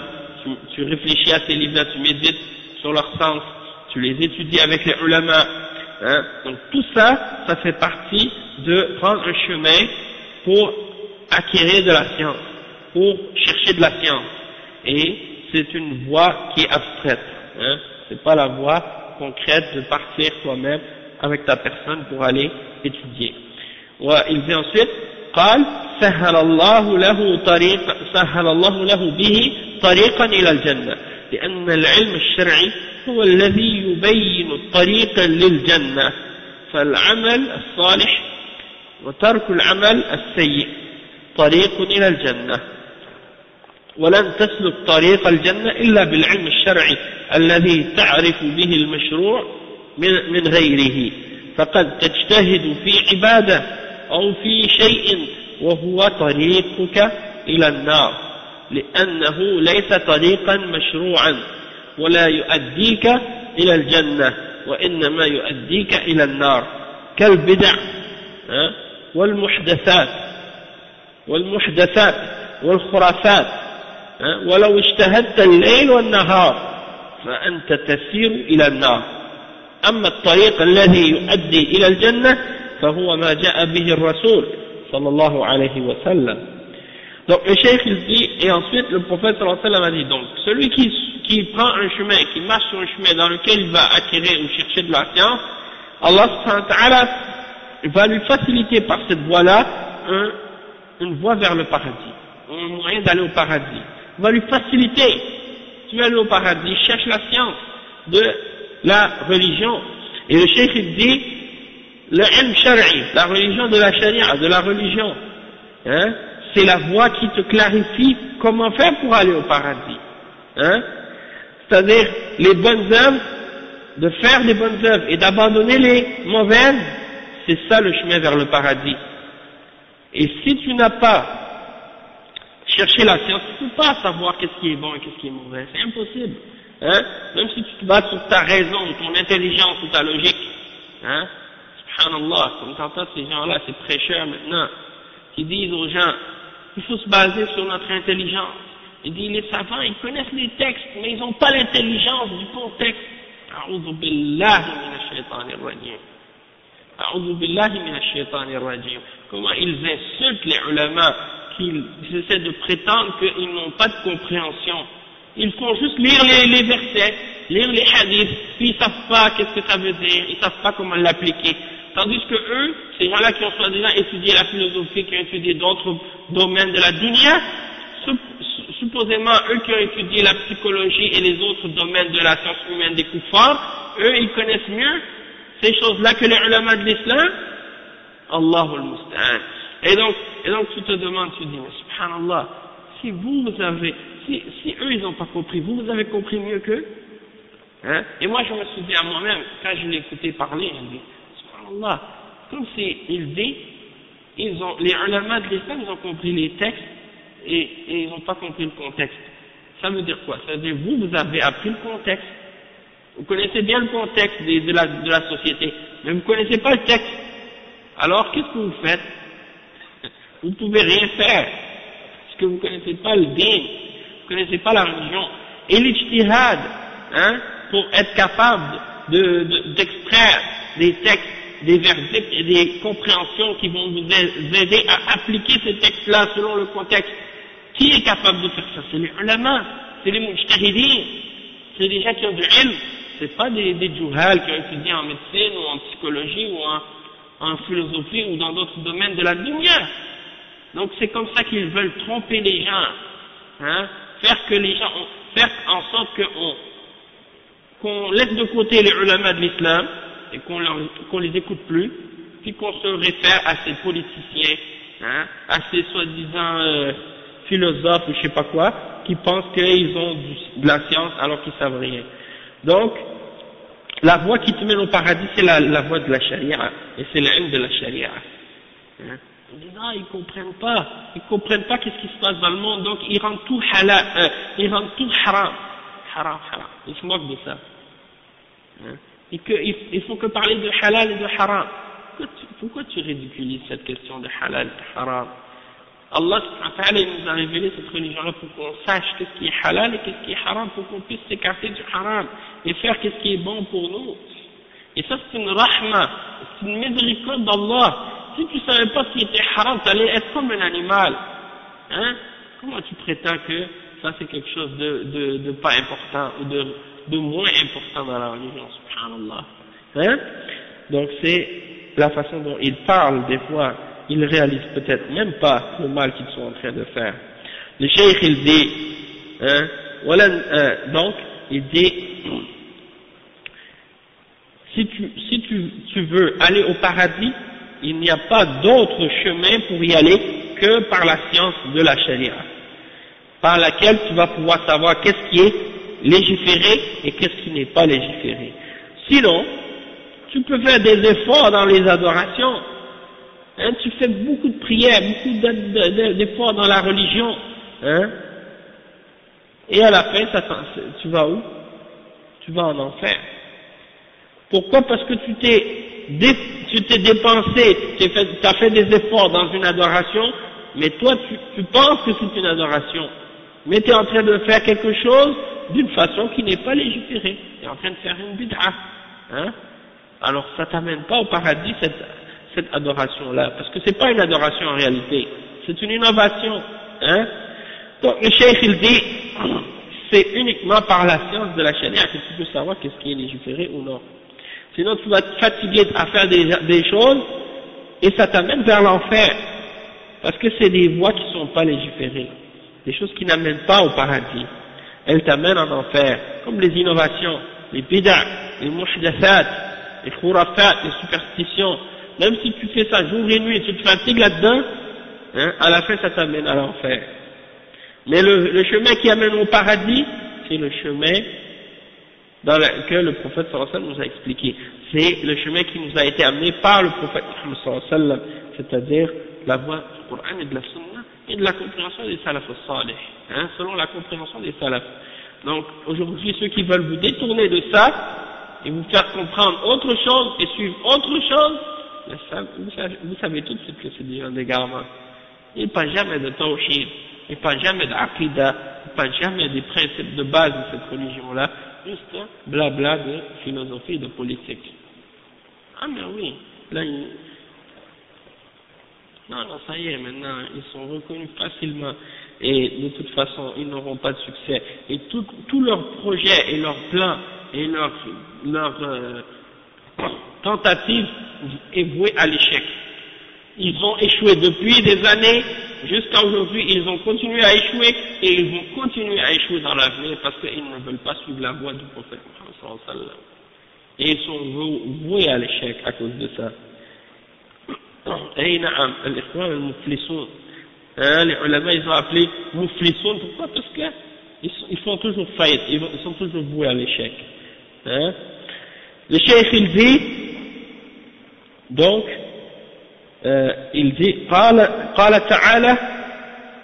tu réfléchis à ces livres-là, tu médites sur leur sens, tu les étudies avec les ulama. Donc tout ça, ça fait partie de prendre un chemin pour acquérir de la science, pour chercher de la science. Et c'est une voie qui est abstraite. C'est pas la voie concrète de partir toi-même avec ta personne pour aller étudier. Il dit ensuite, قال سهل الله له به طريقا إلى الجنة لأن العلم الشرعي هو الذي يبين الطريق للجنة فالعمل الصالح وترك العمل السيء طريق إلى الجنة ولن تسلك طريق الجنة إلا بالعلم الشرعي الذي تعرف به المشروع من غيره فقد تجتهد في عبادة أو في شيء وهو طريقك إلى النار لأنه ليس طريقا مشروعا ولا يؤديك إلى الجنة وإنما يؤديك إلى النار كالبدع والمحدثات والخرافات ولو اجتهدت الليل والنهار فأنت تسير إلى النار أما الطريق الذي يؤدي إلى الجنة فهو ما جاء به الرسول صلى الله عليه وسلم. Donc le cheikh il dit, et ensuite le prophète sallallahu alayhi wa sallam a dit, donc celui qui prend un chemin, qui marche sur un chemin dans lequel il va acquérir ou chercher de la science, Allah subhanahu wa ta'ala va lui faciliter par cette voie-là une voie vers le paradis, un moyen d'aller au paradis. va lui faciliter. Tu vas aller au paradis, cherche la science de la religion. Et le cheikh il dit, le ilm shar'i, la religion de la sharia, de la religion, hein, c'est la voie qui te clarifie comment faire pour aller au paradis. Hein, c'est-à-dire les bonnes œuvres, de faire des bonnes œuvres et d'abandonner les mauvaises, c'est ça le chemin vers le paradis. Et si tu n'as pas cherché la science, tu ne peux pas savoir qu'est-ce qui est bon et qu'est-ce qui est mauvais, c'est impossible. Hein, même si tu te bases sur ta raison, ton intelligence ou ta logique, hein, subhanallah, comme t'entends ces gens-là, ces prêcheurs maintenant, qui disent aux gens, il faut se baser sur notre intelligence. Ils disent, les savants, ils connaissent les textes, mais ils n'ont pas l'intelligence du contexte. A'udhu billahi minash shaitanir rajim. A'udhu billahi minash shaitanir rajim. Comment ils insultent les ulama, qu'ils essaient de prétendre qu'ils n'ont pas de compréhension. Ils font juste lire les versets, lire les hadiths, puis ils savent pas qu'est-ce que ça veut dire, ils savent pas comment l'appliquer. Tandis que eux, ces gens-là qui ont soi-disant étudié la philosophie, qui ont étudié d'autres domaines de la dunya, supposément eux qui ont étudié la psychologie et les autres domaines de la science humaine des kuffars, eux ils connaissent mieux ces choses-là que les ulama de l'islam. Allahul musta'an. Et donc tu te demandes, tu dis, mais subhanallah, si eux ils n'ont pas compris, vous avez compris mieux qu'eux, hein? Et moi je me suis dit à moi-même, quand je l'ai écouté parler, je me dis, subhanallah, comme c'est élevé, les ulama de l'islam, ils ont compris les textes, et ils n'ont pas compris le contexte. Ça veut dire quoi? Ça veut dire vous avez appris le contexte. Vous connaissez bien le contexte de la société, mais vous ne connaissez pas le texte. Alors qu'est-ce que vous faites? Vous ne pouvez rien faire, parce que vous ne connaissez pas le din, vous ne connaissez pas la religion. Et l'ijtihad, hein, pour être capable d'extraire des textes, des verdicts et des compréhensions qui vont vous aider à appliquer ces textes-là selon le contexte. Qui est capable de faire ça? C'est les ulama, c'est les mujtahidin, c'est des gens qui ont du ilm, c'est pas des juhal qui ont étudié en médecine ou en psychologie ou en philosophie ou dans d'autres domaines de la dunya. Donc c'est comme ça qu'ils veulent tromper les gens, hein, faire en sorte qu'on laisse de côté les ulama de l'islam et qu'on les écoute plus, puis qu'on se réfère à ces politiciens, hein, à ces soi-disant philosophes ou je sais pas quoi, qui pensent qu'ils ont de la science alors qu'ils savent rien. Donc, la voie qui te mène au paradis, c'est la voie de la charia, et c'est l'ilm de la charia. Hein. Ils disent, non, ils comprennent pas qu'est-ce qui se passe dans le monde, donc ils rendent tout halal, ils rendent tout haram, ils se moquent de ça. Hein. Ils font que parler de halal et de haram. Pourquoi tu ridiculises cette question de halal et de haram? Allah nous a révélé cette religion-là pour qu'on sache qu'est-ce qui est halal et qu'est-ce qui est haram, pour qu'on puisse s'écarter du haram et faire qu'est-ce qui est bon pour nous. Et ça c'est une rahma, c'est une miséricorde d'Allah. Si tu savais pas ce qui était haram, tu allais être comme un animal. Hein? Comment tu prétends que ça c'est quelque chose de pas important ou de moins important dans la religion, subhanallah. Hein? Donc c'est la façon dont ils parlent des fois. Ils ne réalisent peut-être même pas le mal qu'ils sont en train de faire. Le cheikh il dit, hein, voilà, donc il dit, si tu veux aller au paradis, il n'y a pas d'autre chemin pour y aller que par la science de la charia, par laquelle tu vas pouvoir savoir qu'est-ce qui est légiféré et qu'est-ce qui n'est pas légiféré. Sinon, tu peux faire des efforts dans les adorations. Hein, tu fais beaucoup de prières, beaucoup d'efforts dans la religion, hein, et à la fin, tu vas où? Tu vas en enfer. Pourquoi? Parce que tu t'es dépensé, tu as fait des efforts dans une adoration, mais toi tu penses que c'est une adoration, mais tu es en train de faire quelque chose d'une façon qui n'est pas légiférée, tu es en train de faire une bid'a, hein. Alors ça t'amène pas au paradis cette adoration-là, parce que c'est pas une adoration en réalité, c'est une innovation, hein. Donc le cheikh il dit, c'est uniquement par la science de la charia que tu peux savoir qu'est-ce qui est légiféré ou non. Sinon tu vas te fatiguer à faire des choses, et ça t'amène vers l'enfer, parce que c'est des voies qui sont pas légiférées. des choses qui n'amènent pas au paradis, elles t'amènent en enfer, comme les innovations, les bid'a, les muhdathat, les khurafat, les superstitions. Même si tu fais ça jour et nuit, tu te fatigues là-dedans, hein, à la fin ça t'amène à l'enfer. Mais le chemin qui amène au paradis, c'est le chemin que le prophète sallallahu alayhi wa sallam nous a expliqué. C'est le chemin qui nous a été amené par le prophète Muhammad sallallahu alayhi wa sallam, c'est-à-dire la voie du Coran et de la Sunna et de la compréhension des salaf salih, hein, selon la compréhension des salaf. Donc aujourd'hui, ceux qui veulent vous détourner de ça et vous faire comprendre autre chose et suivre autre chose, vous savez tout de suite que c'est un égarement. Il n'y a pas jamais de tawhid, il n'y a pas jamais d'aqidah, il n'y a pas jamais des principes de base de cette religion-là, juste un blabla de philosophie et de politique. Ah mais oui, là non, ça y est, maintenant, ils sont reconnus facilement, et de toute façon, ils n'auront pas de succès. Et tout leur projet et leur plan et leur tentative est voué à l'échec. Ils ont échoué depuis des années, jusqu'à aujourd'hui, ils ont continué à échouer, et ils vont continuer à échouer dans l'avenir, parce qu'ils ne veulent pas suivre la voie du prophète Muhammad sallallahu alayhi wa sallam. Et ils sont voués à l'échec à cause de ça. أي نعم الإخوان المفلسون les ulama ils ont appelé muflisun, pourquoi? Parce que ils font toujours faillite, ils sont toujours voués à l'échec. Le cheikh il dit donc il dit قال تعالى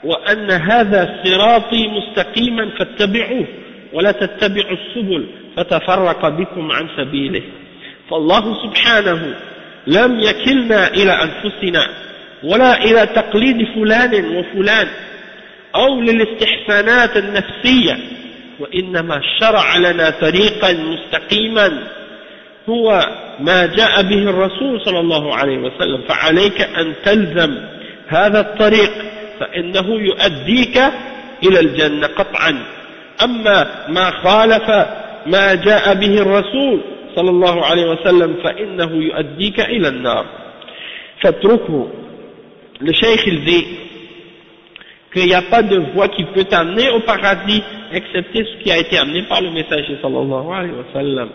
وأن هذا صراطي مستقيما فاتبعوه ولا تتبعوا السبل فتفرق بكم عن سبيله. فالله سبحانه لم يكلنا إلى أنفسنا ولا إلى تقليد فلان وفلان أو للاستحسانات النفسية، وإنما شرع لنا طريقا مستقيما هو ما جاء به الرسول صلى الله عليه وسلم، فعليك أن تلزم هذا الطريق فإنه يؤديك إلى الجنة قطعا. أما ما خالف ما جاء به الرسول صلى الله عليه وسلم فإنه يؤديك إلى النار فاتركه. Le cheikh il dit qu'il n'y a pas de voie qui peut t'amener au paradis excepté ce qui a été amené par le messager sallallahu alayhi wa sallam.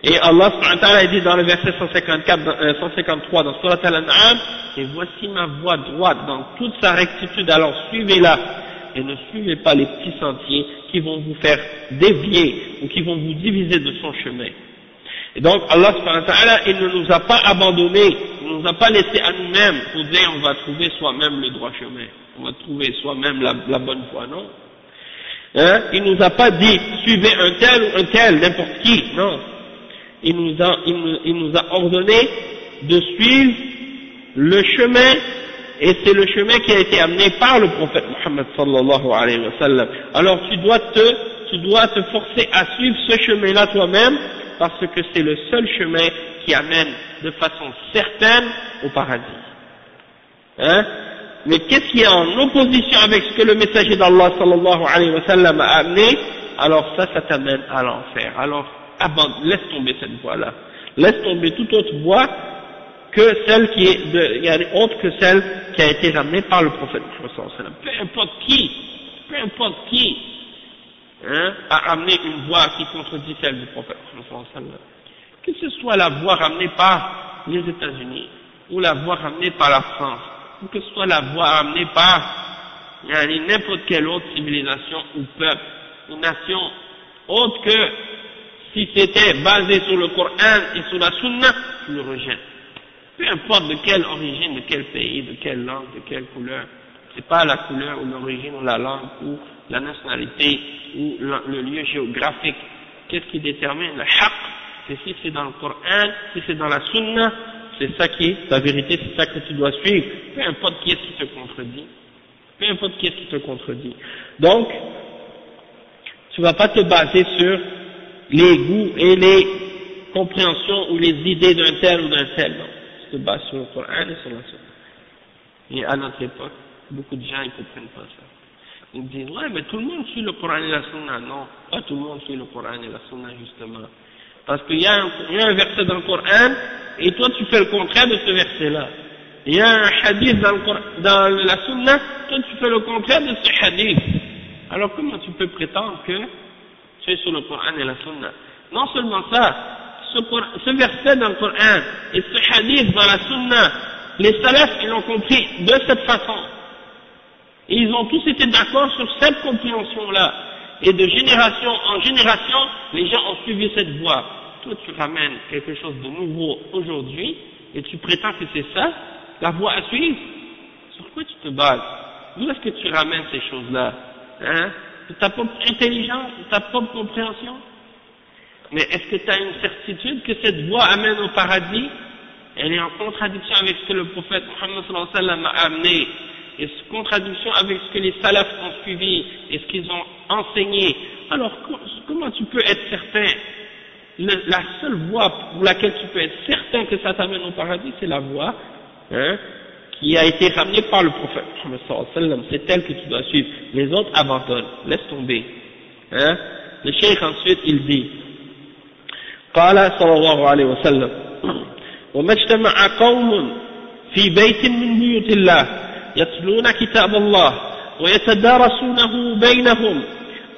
Et Allah subhanahu wa ta'ala dit dans le verset 153 dans Surat Al-An'am, et voici ma voie droite dans toute sa rectitude, alors suivez-la et ne suivez pas les petits sentiers qui vont vous faire dévier ou qui vont vous diviser de son chemin. Et donc Allah subhanahu wa ta'ala, il ne nous a pas abandonnés, il ne nous a pas laissés à nous-mêmes pour dire on va trouver soi-même le droit chemin, on va trouver soi-même la bonne voie, non. Il nous a pas dit suivez un tel ou un tel, n'importe qui, non. Il nous a ordonné de suivre le chemin, et c'est le chemin qui a été amené par le prophète Muhammad sallallahu alayhi wa sallam. Alors tu dois te forcer à suivre ce chemin-là toi-même, parce que c'est le seul chemin qui amène de façon certaine au paradis. Mais qu'est-ce qui est en opposition avec ce que le messager d'Allah sallallahu alayhi wa sallam a amené? Alors ça t'amène à l'enfer. Alors laisse tomber cette voie-là. Laisse tomber toute autre voie que celle qui est autre que celle qui a été ramenée par le prophète sallallahu alayhi wa sallam. Peu importe qui a amené une voie qui contredit celle du prophète sallallahu alayhi wa sallam. Que ce soit la voie ramenée par les États-Unis, ou la voie ramenée par la France, ou que ce soit la voie ramenée par n'importe quelle autre civilisation ou peuple, ou nation, autre que si c'était basé sur le Coran et sur la Sunna, tu le rejettes. Peu importe de quelle origine, de quel pays, de quelle langue, de quelle couleur. C'est pas la couleur ou l'origine ou la langue ou la nationalité ou le lieu géographique. Qu'est-ce qui détermine le haqq? C'est si c'est dans le Coran, si c'est dans la Sunna, c'est ça qui est la vérité, c'est ça que tu dois suivre. Peu importe qui est-ce qui te contredit. Peu importe qui est-ce qui te contredit. Donc, tu vas pas te baser sur les goûts et les compréhensions ou les idées d'un tel ou d'un tel. Non. Tu te bases sur le Coran et sur la Sunna. Et à notre époque, beaucoup de gens ne comprennent pas ça. Ils disent, ouais, mais tout le monde suit le Coran et la Sunna. Non, pas tout le monde suit le Coran et la Sunna, justement. Parce qu'il y a un verset dans le Coran, et toi tu fais le contraire de ce verset-là. il y a un hadith dans la sunna, toi tu fais le contraire de ce hadith. Alors comment tu peux prétendre que tu es sur le Coran et la sunna? Non seulement ça, ce verset dans le Coran et ce hadith dans la sunna, les salafs ils l'ont compris de cette façon. Et ils ont tous été d'accord sur cette compréhension-là. Et de génération en génération, les gens ont suivi cette voie. Toi tu ramènes quelque chose de nouveau aujourd'hui, et tu prétends que c'est ça, la voie à suivre. Sur quoi tu te bases? D'où est-ce que tu ramènes ces choses-là? Hein? De ta propre intelligence, de ta propre compréhension? Mais est-ce que tu as une certitude que cette voie amène au paradis? Elle est en contradiction avec ce que le prophète Muhammad sallallahu alayhi wa sallam a amené, et contradiction avec ce que les salafs ont suivi et ce qu'ils ont enseigné. Alors comment tu peux être certain? La seule voie pour laquelle tu peux être certain que ça t'amène au paradis, c'est la voie qui a été ramenée par le prophète Muhammad sallallahu alayhi wa sallam. C'est elle que tu dois suivre. Les autres abandonnent, laisse tomber. Le cheikh ensuite il dit قال صلى الله عليه وسلم وما اجتمع قوم في بيت من بيوت الله يتلون كتاب الله ويتدارسونه بينهم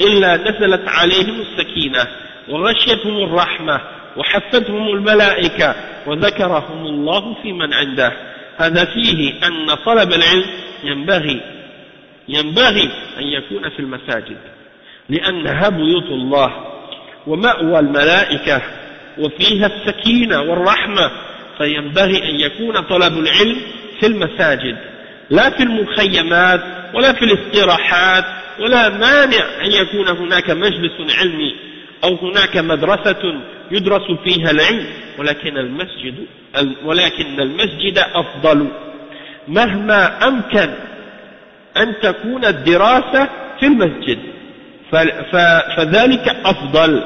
إلا نزلت عليهم السكينة وغشيتهم الرحمة وحفتهم الملائكة وذكرهم الله في من عنده. هذا فيه أن طلب العلم ينبغي أن يكون في المساجد لأنها بيوت الله ومأوى الملائكة وفيها السكينة والرحمة، فينبغي أن يكون طلب العلم في المساجد لا في المخيمات ولا في الاستراحات، ولا مانع أن يكون هناك مجلس علمي أو هناك مدرسة يدرس فيها العلم، ولكن المسجد أفضل مهما أمكن أن تكون الدراسة في المسجد فذلك أفضل.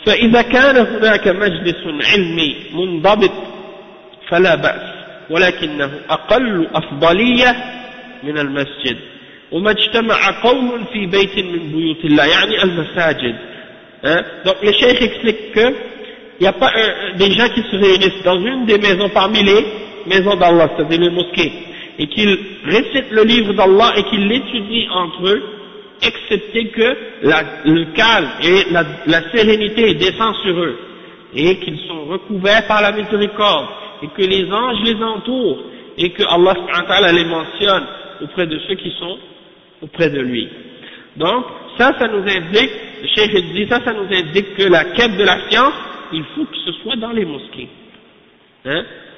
فإذا كان هناك مجلس علمي منضبط فلا بأس، ولكنه أقل أفضلية من المسجد. وما اجتمع قوم في بيت من بيوت الله يعني المساجد. Donc le cheikh explique que il n'y a pas des gens qui se réunissent dans une des maisons parmi les maisons d'Allah, c'est-à-dire les mosquées, et qu'ils récitent le livre d'Allah et qu'ils l'étudient entre eux, excepté que le calme et la sérénité descendent sur eux, et qu'ils sont recouverts par la miséricorde, et que les anges les entourent, et que Allah subhanahu wa ta'ala les mentionne auprès de ceux qui sont auprès de lui. Donc, ça nous indique, le cheikh dit, ça nous indique que la quête de la science, il faut que ce soit dans les mosquées.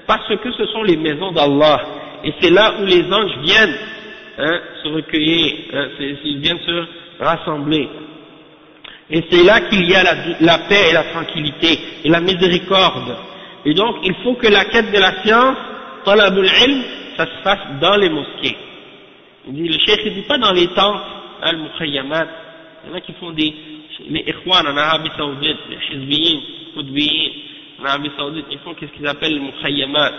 Parce que ce sont les maisons d'Allah, et c'est là où les anges viennent se recueillir, ils viennent se rassembler. Et c'est là qu'il y a la paix et la tranquillité, et la miséricorde. Et donc, il faut que la quête de la science, talabul ilm, ça se fasse dans les mosquées. Il dit, le cheikh ne dit pas dans les tentes, al-mukhayyamat. Il y en a qui font les ikhwan en Arabie Saoudite, les hizbiyin, qutbiyin, en Arabie Saoudite, ils font qu'est-ce qu'ils appellent les mukhayyamat.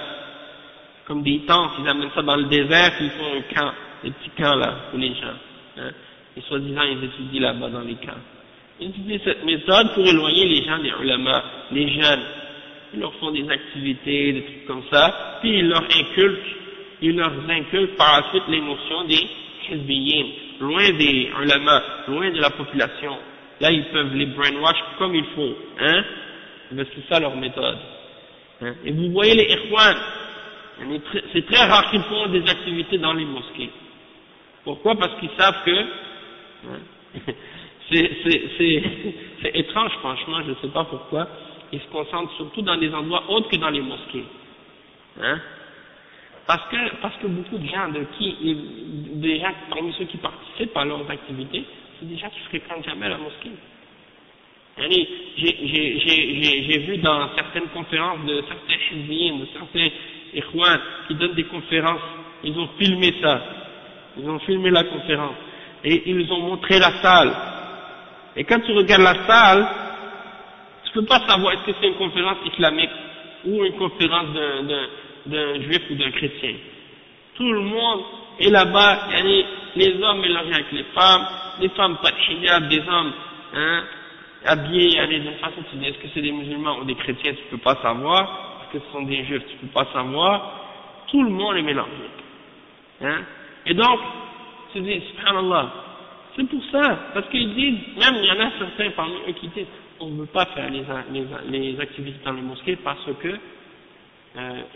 Comme des tentes, ils amènent ça dans le désert, ils font un camp, des petits camps là, pour les gens. Et soi-disant, ils étudient là-bas dans les camps. Ils utilisent cette méthode pour éloigner les gens des ulama, les jeunes. Ils leur font des activités, des trucs comme ça, puis ils leur inculquent par la suite les notions des hizbiyin, loin des ulama, loin de la population. Là, ils peuvent les brainwash comme il faut, mais c'est ça leur méthode. Et vous voyez les ikhwan, c'est très rare qu'ils font des activités dans les mosquées. Pourquoi? Parce qu'ils savent que c'est étrange, franchement, je ne sais pas pourquoi. Ils se concentrent surtout dans des endroits autres que dans les mosquées. Parce que beaucoup de gens des gens parmi ceux qui participent à leurs activités, c'est des gens qui ne fréquentent jamais la mosquée. J'ai vu dans certaines conférences de certains hizbiyin, de certains ikhwan qui donnent des conférences, ils ont filmé ça, ils ont filmé la conférence et ils ont montré la salle. Et quand tu regardes la salle, tu peux pas savoir est-ce que c'est une conférence islamique ou une conférence d'un juif ou d'un chrétien. Tout le monde est là-bas, les hommes mélangés avec les femmes pas de hijab, des hommes habillés d'une façon, tu dis est-ce que c'est des musulmans ou des chrétiens, tu peux pas savoir, est-ce que ce sont des juifs, tu peux pas savoir, tout le monde est mélangé. Hein? Et donc, tu dis, subhanallah, c'est pour ça, parce qu'ils disent, même il y en a certains parmi eux qui disent, on ne veut pas faire les activités dans les mosquées parce que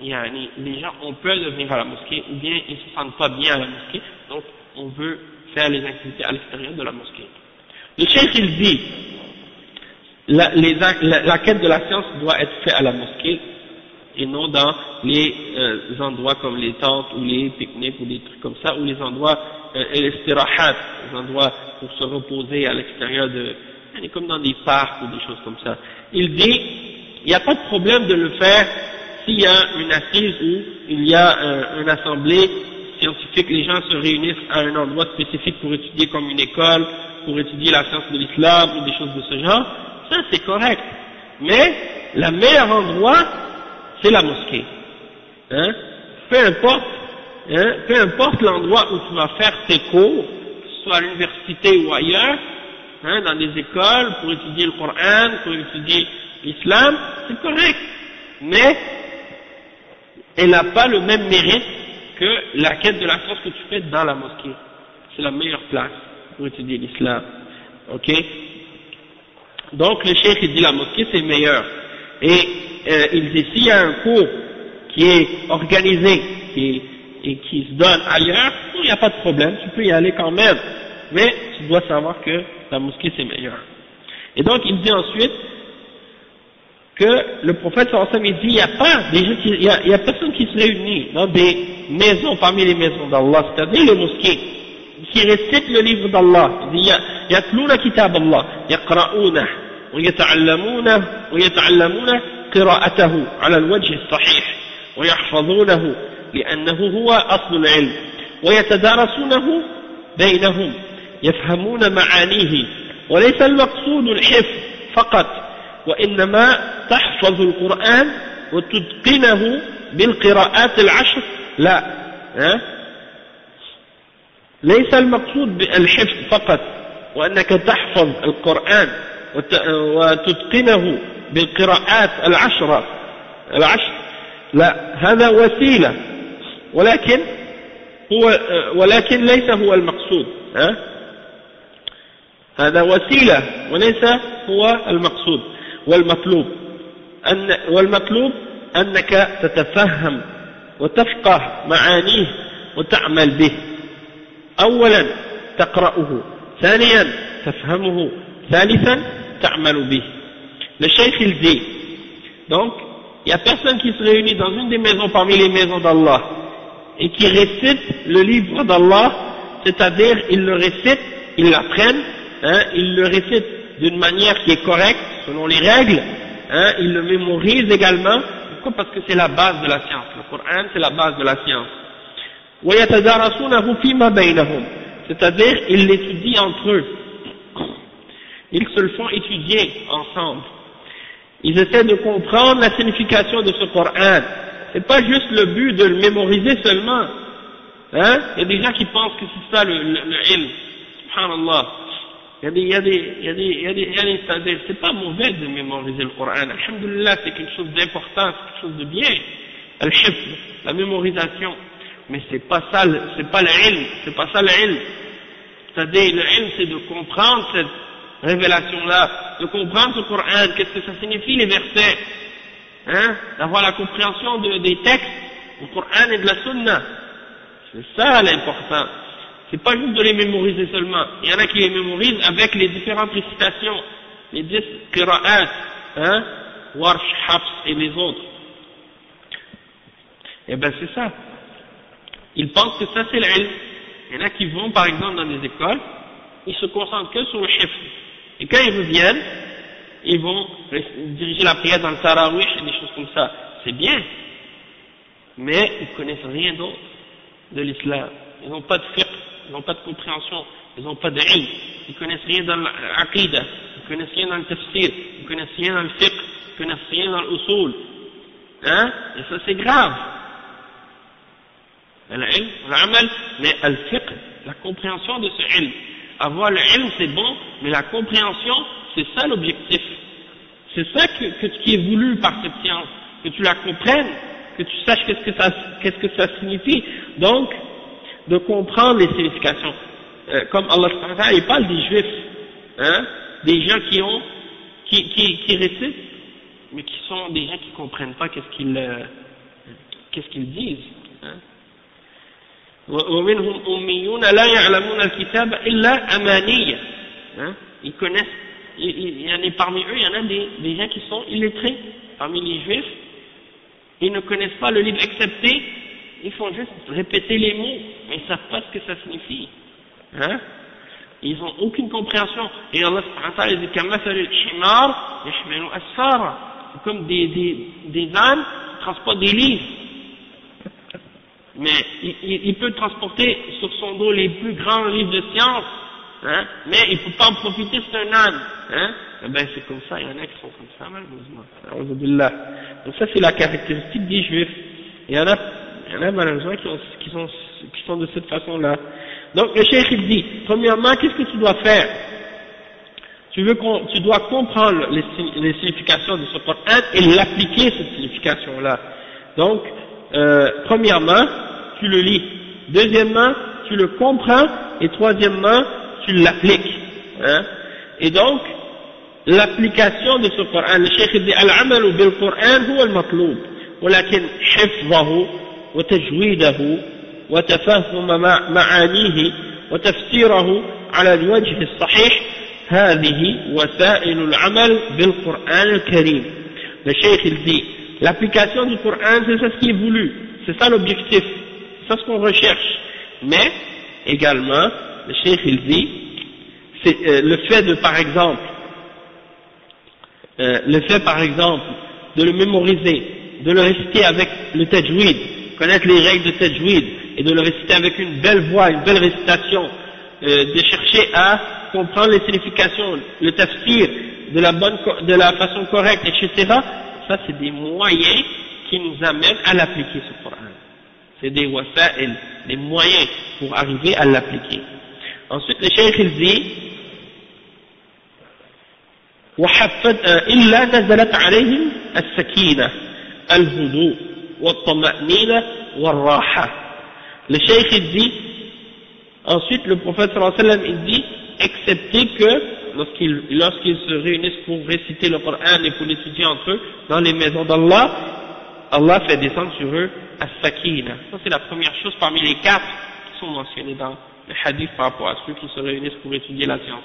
les gens ont peur de venir à la mosquée, ou bien ils ne se sentent pas bien à la mosquée, donc on veut faire les activités à l'extérieur de la mosquée. Le cheikh il dit, la quête de la science doit être faite à la mosquée, et non dans les endroits comme les tentes, ou les pique-niques, ou des trucs comme ça, ou les endroits, les istirahat, les endroits pour se reposer à l'extérieur comme dans des parcs, ou des choses comme ça. Il dit, il n'y a pas de problème de le faire s'il y a une assise ou il y a une assemblée scientifique, les gens se réunissent à un endroit spécifique pour étudier comme une école, pour étudier la science de l'islam ou des choses de ce genre, ça c'est correct. Mais le meilleur endroit, c'est la mosquée. Hein? Peu importe l'endroit où tu vas faire tes cours, que ce soit à l'université ou ailleurs, hein, dans des écoles, pour étudier le Coran, pour étudier l'islam, c'est correct. Mais elle n'a pas le même mérite que la quête de la science que tu fais dans la mosquée. C'est la meilleure place pour étudier l'islam. Ok? Donc le cheikh il dit la mosquée c'est meilleur. Et il dit s'il y a un cours qui est organisé et qui se donne ailleurs, il n'y a pas de problème, tu peux y aller quand même. Mais tu dois savoir que la mosquée c'est meilleur. Et donc il dit ensuite que le prophète sallallahu alayhi wa sallam, il dit, il n'y a pas des gens il y a personne qui se réunit dans des maisons parmi les maisons d'Allah, c'est-à-dire les mosquées, qui récitent le livre d'Allah. Il dit, يتلون كتاب الله يقرؤونه ويتعلمون قراءته على الوجه الصحيح ويحفظونه لأنه هو أصل العلم ويتدارسونه بينهم يفهمون معانيه وليس المقصود الحفظ فقط وإنما تحفظ القرآن وتتقنه بالقراءات العشر لا ليس المقصود بالحفظ فقط وأنك تحفظ القرآن وتتقنه بالقراءات العشر لا هذا وسيلة ولكن ليس هو المقصود هذا وسيلة وليس هو المقصود والمطلوب أنك تتفهم وتفقه معانيه وتعمل به أولا تقرأه ثانيا تفهمه ثالثا تعمل به. Le cheikh il dit donc il n'y a personne qui se réunit dans une des maisons parmi les maisons d'Allah et qui récite le livre d'Allah, c'est-à-dire ils le récitent, ils l'apprennent, ils le récitent d'une manière qui est correcte selon les règles, ils le mémorisent également. Pourquoi? Parce que c'est la base de la science. Le Coran c'est la base de la science. وَيَتَدَارَسُونَهُ فِيمَا بَيْنَهُم, c'est-à-dire ils l'étudient entre eux, ils se le font étudier ensemble, ils essaient de comprendre la signification de ce Coran. C'est pas juste le but de le mémoriser seulement, il y a des gens qui pensent que c'est ça le ilm, subhanallah. Il y a des c'est-à-dire c'est pas mauvais de mémoriser le Coran, alhamdulillah, c'est quelque chose d'important, c'est quelque chose de bien, al-hifz, la mémorisation. Mais c'est pas ça le ilm, c'est pas ça le ilm. C'est-à-dire le ilm c'est de comprendre cette révélation-là, de comprendre ce Coran, qu'est-ce que ça signifie les versets, d'avoir la compréhension des textes, du Coran et de la Sunna. C'est ça l'important. C'est pas juste de les mémoriser seulement. Il y en a qui les mémorisent avec les différentes récitations, les 10 qira'at, Warsh, Hafs et les autres. Eh ben c'est ça. Ils pensent que ça c'est l'ilm. Il y en a qui vont par exemple dans des écoles, ils se concentrent que sur le hifz. Et quand ils reviennent, ils vont diriger la prière dans le tarawih et des choses comme ça. C'est bien. Mais ils connaissent rien d'autre de l'islam. Ils n'ont pas de fiqh, ils n'ont pas de compréhension, ils n'ont pas de ilm. Ils connaissent rien dans l'aqidah, ils connaissent rien dans le tafsir, ils connaissent rien dans le fiqh, ils connaissent rien dans l'usul. Et ça c'est grave. L'ilm, l'amal, mais al-fiqh, la compréhension de ce ilm. Avoir le ilm c'est bon, mais la compréhension, c'est ça l'objectif. C'est ça qui est voulu par cette science, que tu la comprennes, que tu saches qu'est-ce que ça signifie. Donc, de comprendre les significations. Comme Allah subhanahu wa ta'ala, il parle des juifs, hein, des gens qui récitent, mais qui sont des gens qui comprennent pas qu'est-ce qu'ils disent. Hein. ومنهم أميون لا يعلمون الكتاب إلا أماني. Ils connaissent, il y en a parmi eux, il y en a des gens qui sont illettrés parmi les juifs, ils ne connaissent pas le livre excepté, ils font juste répéter les mots, mais ils ne savent pas ce que ça signifie. Hein? Ils n'ont aucune compréhension. Et Allah subhanahu wa ta'ala dit كَمَثَلِ الْحِمَارِ يَحْمِلُ أَسْفَارًا. C'est comme des ânes qui transportent des livres. Mais il peut transporter sur son dos les plus grands livres de science, hein, mais il ne peut pas en profiter, c'est un âne. Hein. Eh ben c'est comme ça, il y en a qui sont comme ça, malheureusement. Donc ça c'est la caractéristique des juifs. Il y en a malheureusement qui sont de cette façon-là. Donc le cheikh il dit, premièrement, qu'est-ce que tu dois faire? Tu dois comprendre les significations de ce Coran et l'appliquer, cette signification-là. Donc, premièrement, tu le lis. Deuxièmement, tu le comprends. Et troisièmement, tu l'appliques. Hein? Et donc, l'application de ce Coran, le cheikh dit, al-amalu bil-Qur'an huwa al-matlub, walakin hifzahu wa tajwidahu wa tafahum ma'anihi wa tafsirahu ala al-wajh as-sahih, هذه وسائل العمل بالقرآن الكريم. Le cheikh il dit, l'application du Coran, c'est ça ce qui est voulu, c'est ça l'objectif, c'est ça ce qu'on recherche. Mais, également, le cheikh il dit, c'est le fait par exemple, de le mémoriser, de le réciter avec le tajwid, connaître les règles de tajwid, et de le réciter avec une belle voix, une belle récitation, de chercher à comprendre les significations, le tafsir, de la façon correcte, etc., ça c'est des moyens qui nous amènent à l'appliquer ce Coran. C'est des wasa'il, des moyens pour arriver à l'appliquer. Ensuite le cheikh il dit إلا نزلت عليهم السكينة الهدوء والطمأنينة والراحة. Le cheikh il dit, ensuite le prophète sallallahu alayhi wa sallam il dit, excepté que lorsqu'ils se réunissent pour réciter le Coran et pour l'étudier entre eux dans les maisons d'Allah, Allah fait descendre sur eux as-sakina. Ça c'est la première chose parmi les 4 qui sont mentionnés dans le hadith par rapport à ceux qui se réunissent pour étudier la science.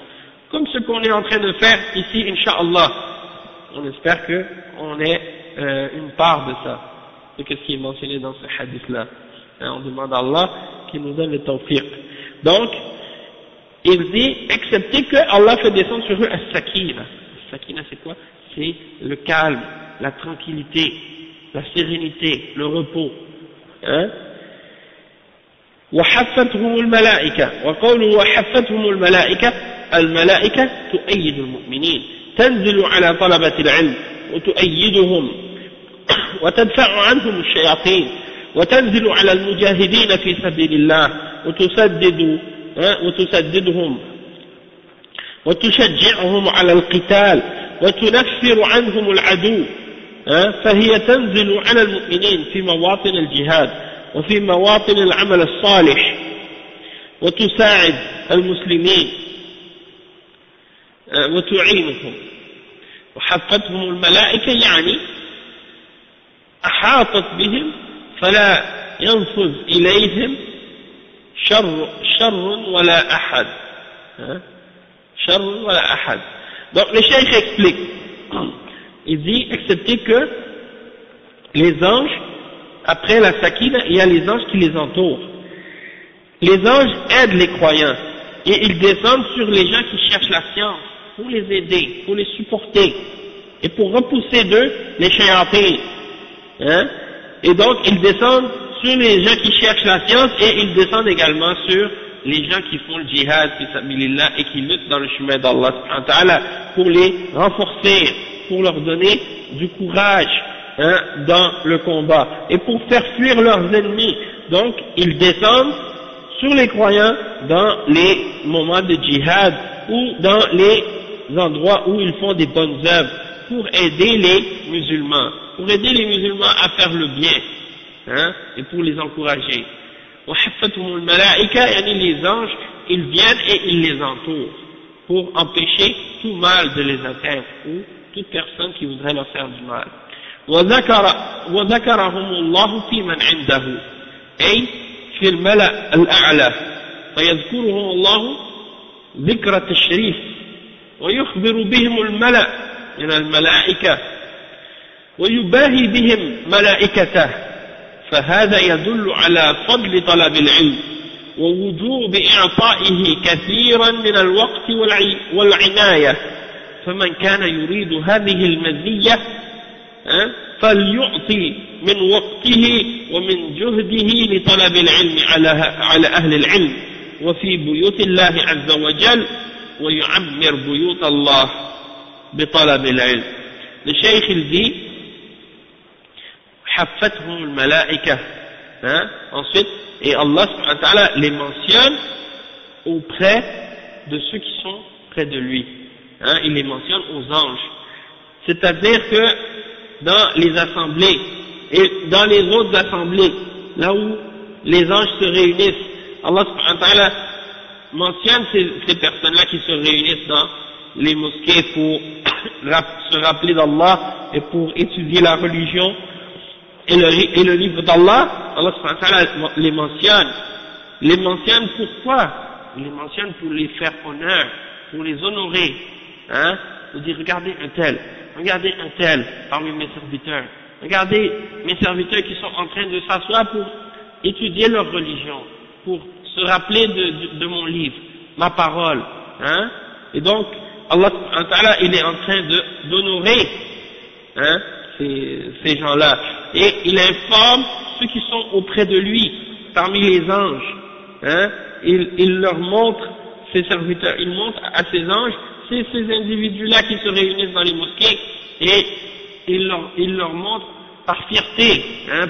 Comme ce qu'on est en train de faire ici, Inch'Allah. On espère qu'on ait une part de ça, de ce qui est mentionné dans ce hadith-là. On demande à Allah qu'il nous donne le tawfiq. Donc, il dit, excepté que Allah fait descendre sur eux as-sakina. As-sakina c'est quoi? C'est le calme, la tranquillité, la sérénité, le repos. Hein? وحفتهم الملائكة، وقوله وحفتهم الملائكة، الملائكة تؤيد المؤمنين، تنزل على طلبة العلم وتؤيدهم وتدفع عنهم الشياطين، وتنزل على المجاهدين في سبيل الله وتسددهم وتشجعهم على القتال وتنفر عنهم العدو، فهي تنزل على المؤمنين في مواطن الجهاد وفي مواطن العمل الصالح وتساعد المسلمين وتعينهم. وحفتهم الملائكة يعني أحاطت بهم فلا ينفذ إليهم شر ولا أحد. شر ولا أحد. Donc le cheikh explique, il dit, excepté que les anges, après la sakina, il y a les anges qui les entourent. Les anges aident les croyants et ils descendent sur les gens qui cherchent la science pour les aider, pour les supporter et pour repousser d'eux les shayatins. Et donc ils descendent sur les gens qui cherchent la science et ils descendent également sur les gens qui font le djihad fi sabilillah et qui luttent dans le chemin d'Allah subhanahu wa ta'ala pour les renforcer, pour leur donner du courage dans le combat et pour faire fuir leurs ennemis. Donc ils descendent sur les croyants dans les moments de djihad ou dans les endroits où ils font des bonnes œuvres pour aider les musulmans à faire le bien hein, et pour les encourager. وحفتهم الملائكة يعني les anges, ils viennent et ils les entourent pour empêcher tout mal de les atteindre ou toute personne qui voudrait leur faire du mal. وذكرهم الله في من عنده أي في الملأ الأعلى فيذكرهم الله ذكر التشريف ويخبر بهم الملأ من الملائكة ويباهي بهم ملائكته فهذا يدل على فضل طلب العلم ووجوب إعطائه كثيرا من الوقت والعناية فمن كان يريد هذه المزية فليعطي من وقته ومن جهده لطلب العلم على أهل العلم وفي بيوت الله عز وجل ويعمر بيوت الله بطلب العلم. Le cheikh il dit حفتهم الملائكة, ensuite et Allah subhanahu wa ta'ala les mentionne auprès de ceux qui sont près de lui, il les mentionne aux anges, c'est-à-dire que dans les assemblées et dans les autres assemblées là où les anges se réunissent, Allah subhanahu wa ta'ala mentionne ces personnes-là qui se réunissent dans les mosquées pour se rappeler d'Allah et pour étudier la religion et le livre d'Allah. Allah subhanahu wa ta'ala les mentionne. Les mentionne pourquoi? Il les mentionne pour les faire honneur, pour les honorer, pour dire regardez un tel parmi mes serviteurs, regardez mes serviteurs qui sont en train de s'asseoir pour étudier leur religion, pour se rappeler de mon livre, ma parole, et donc Allah subhanahu wa ta'ala il est en train d'honorer ces gens-là, et il informe ceux qui sont auprès de lui parmi les anges, il leur montre ses serviteurs, il montre à ces anges, c'est ces individus-là qui se réunissent dans les mosquées, et il leur montre par fierté,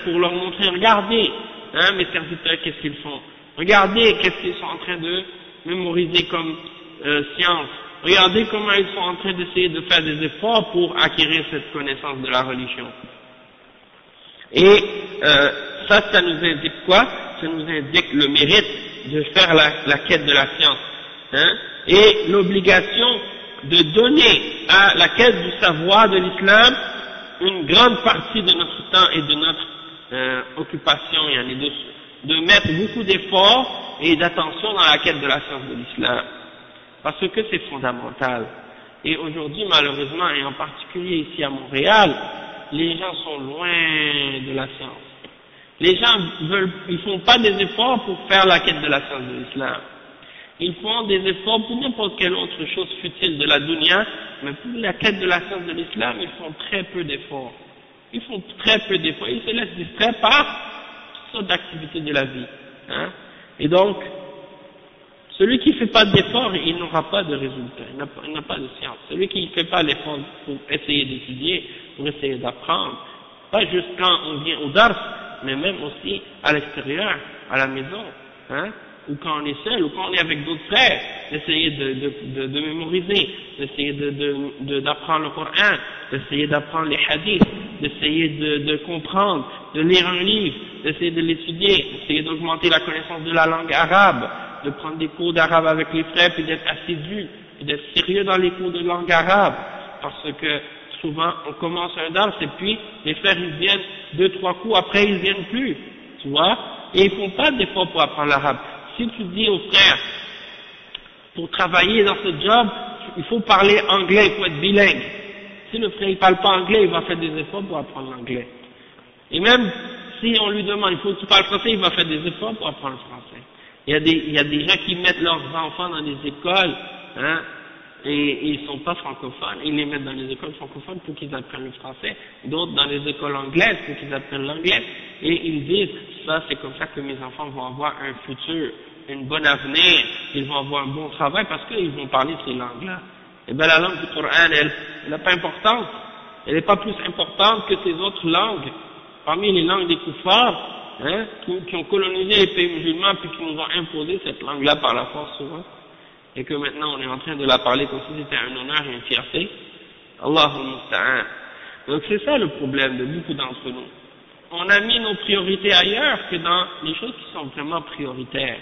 pour leur montrer, regardez, mes serviteurs, qu'est-ce qu'ils font, regardez qu'est-ce qu'ils sont en train de mémoriser comme science, regardez comment ils sont en train d'essayer de faire des efforts pour acquérir cette connaissance de la religion. Et ça nous indique quoi? Ça nous indique le mérite de faire la quête de la science, et l'obligation de donner à la quête du savoir de l'islam une grande partie de notre temps et de notre occupation, de mettre beaucoup d'efforts et d'attention dans la quête de la science de l'islam, parce que c'est fondamental. Et aujourd'hui, malheureusement, et en particulier ici à Montréal, les gens sont loin de la science. Les gens ils font pas des efforts pour faire la quête de la science de l'islam. Ils font des efforts pour n'importe quelle autre chose futile de la dunya, mais pour la quête de la science de l'islam, ils font très peu d'efforts. Ils se laissent distraire par toutes sortes d'activités de la vie. Et donc, celui qui ne fait pas d'efforts, il n'aura pas de résultat, il n'a pas de science. Celui qui ne fait pas l'effort pour essayer d'étudier, pour essayer d'apprendre, pas juste quand on vient au dars, mais même aussi à l'extérieur, à la maison, ou quand on est seul, ou quand on est avec d'autres frères, d'essayer de mémoriser, d'essayer d'apprendre le Coran, d'essayer d'apprendre les hadiths, d'essayer de comprendre, de lire un livre, d'essayer de l'étudier, d'essayer d'augmenter la connaissance de la langue arabe, de prendre des cours d'arabe avec les frères, puis d'être assidu, puis d'être sérieux dans les cours de langue arabe, parce que souvent on commence un dars et puis les frères ils viennent 2-3 coups, après ils viennent plus, tu vois, et ils font pas d'efforts pour apprendre l'arabe. Si tu dis aux frères, pour travailler dans ce job, il faut parler anglais, il faut être bilingue. Si le frère il parle pas anglais, il va faire des efforts pour apprendre l'anglais. Et même si on lui demande, il faut que tu parles français, il va faire des efforts pour apprendre le français. Il y a des gens qui mettent leurs enfants dans des écoles, et ils sont pas francophones, ils les mettent dans les écoles francophones pour qu'ils apprennent le français, d'autres dans les écoles anglaises pour qu'ils apprennent l'anglais, et ils disent, ça c'est comme ça que mes enfants vont avoir un futur, une bonne avenir, ils vont avoir un bon travail parce qu'ils vont parler ces langues-là. Et bien la langue du Coran, elle n'a pas importance, elle n'est pas plus importante que ces autres langues, parmi les langues des koufars, qui ont colonisé les pays musulmans puis qui nous ont imposé cette langue-là par la force souvent, et que maintenant on est en train de la parler comme si c'était un honneur et une fierté. Allahu musta'an. Donc c'est ça le problème de beaucoup d'entre nous. on a mis nos priorités ailleurs que dans les choses qui sont vraiment prioritaires.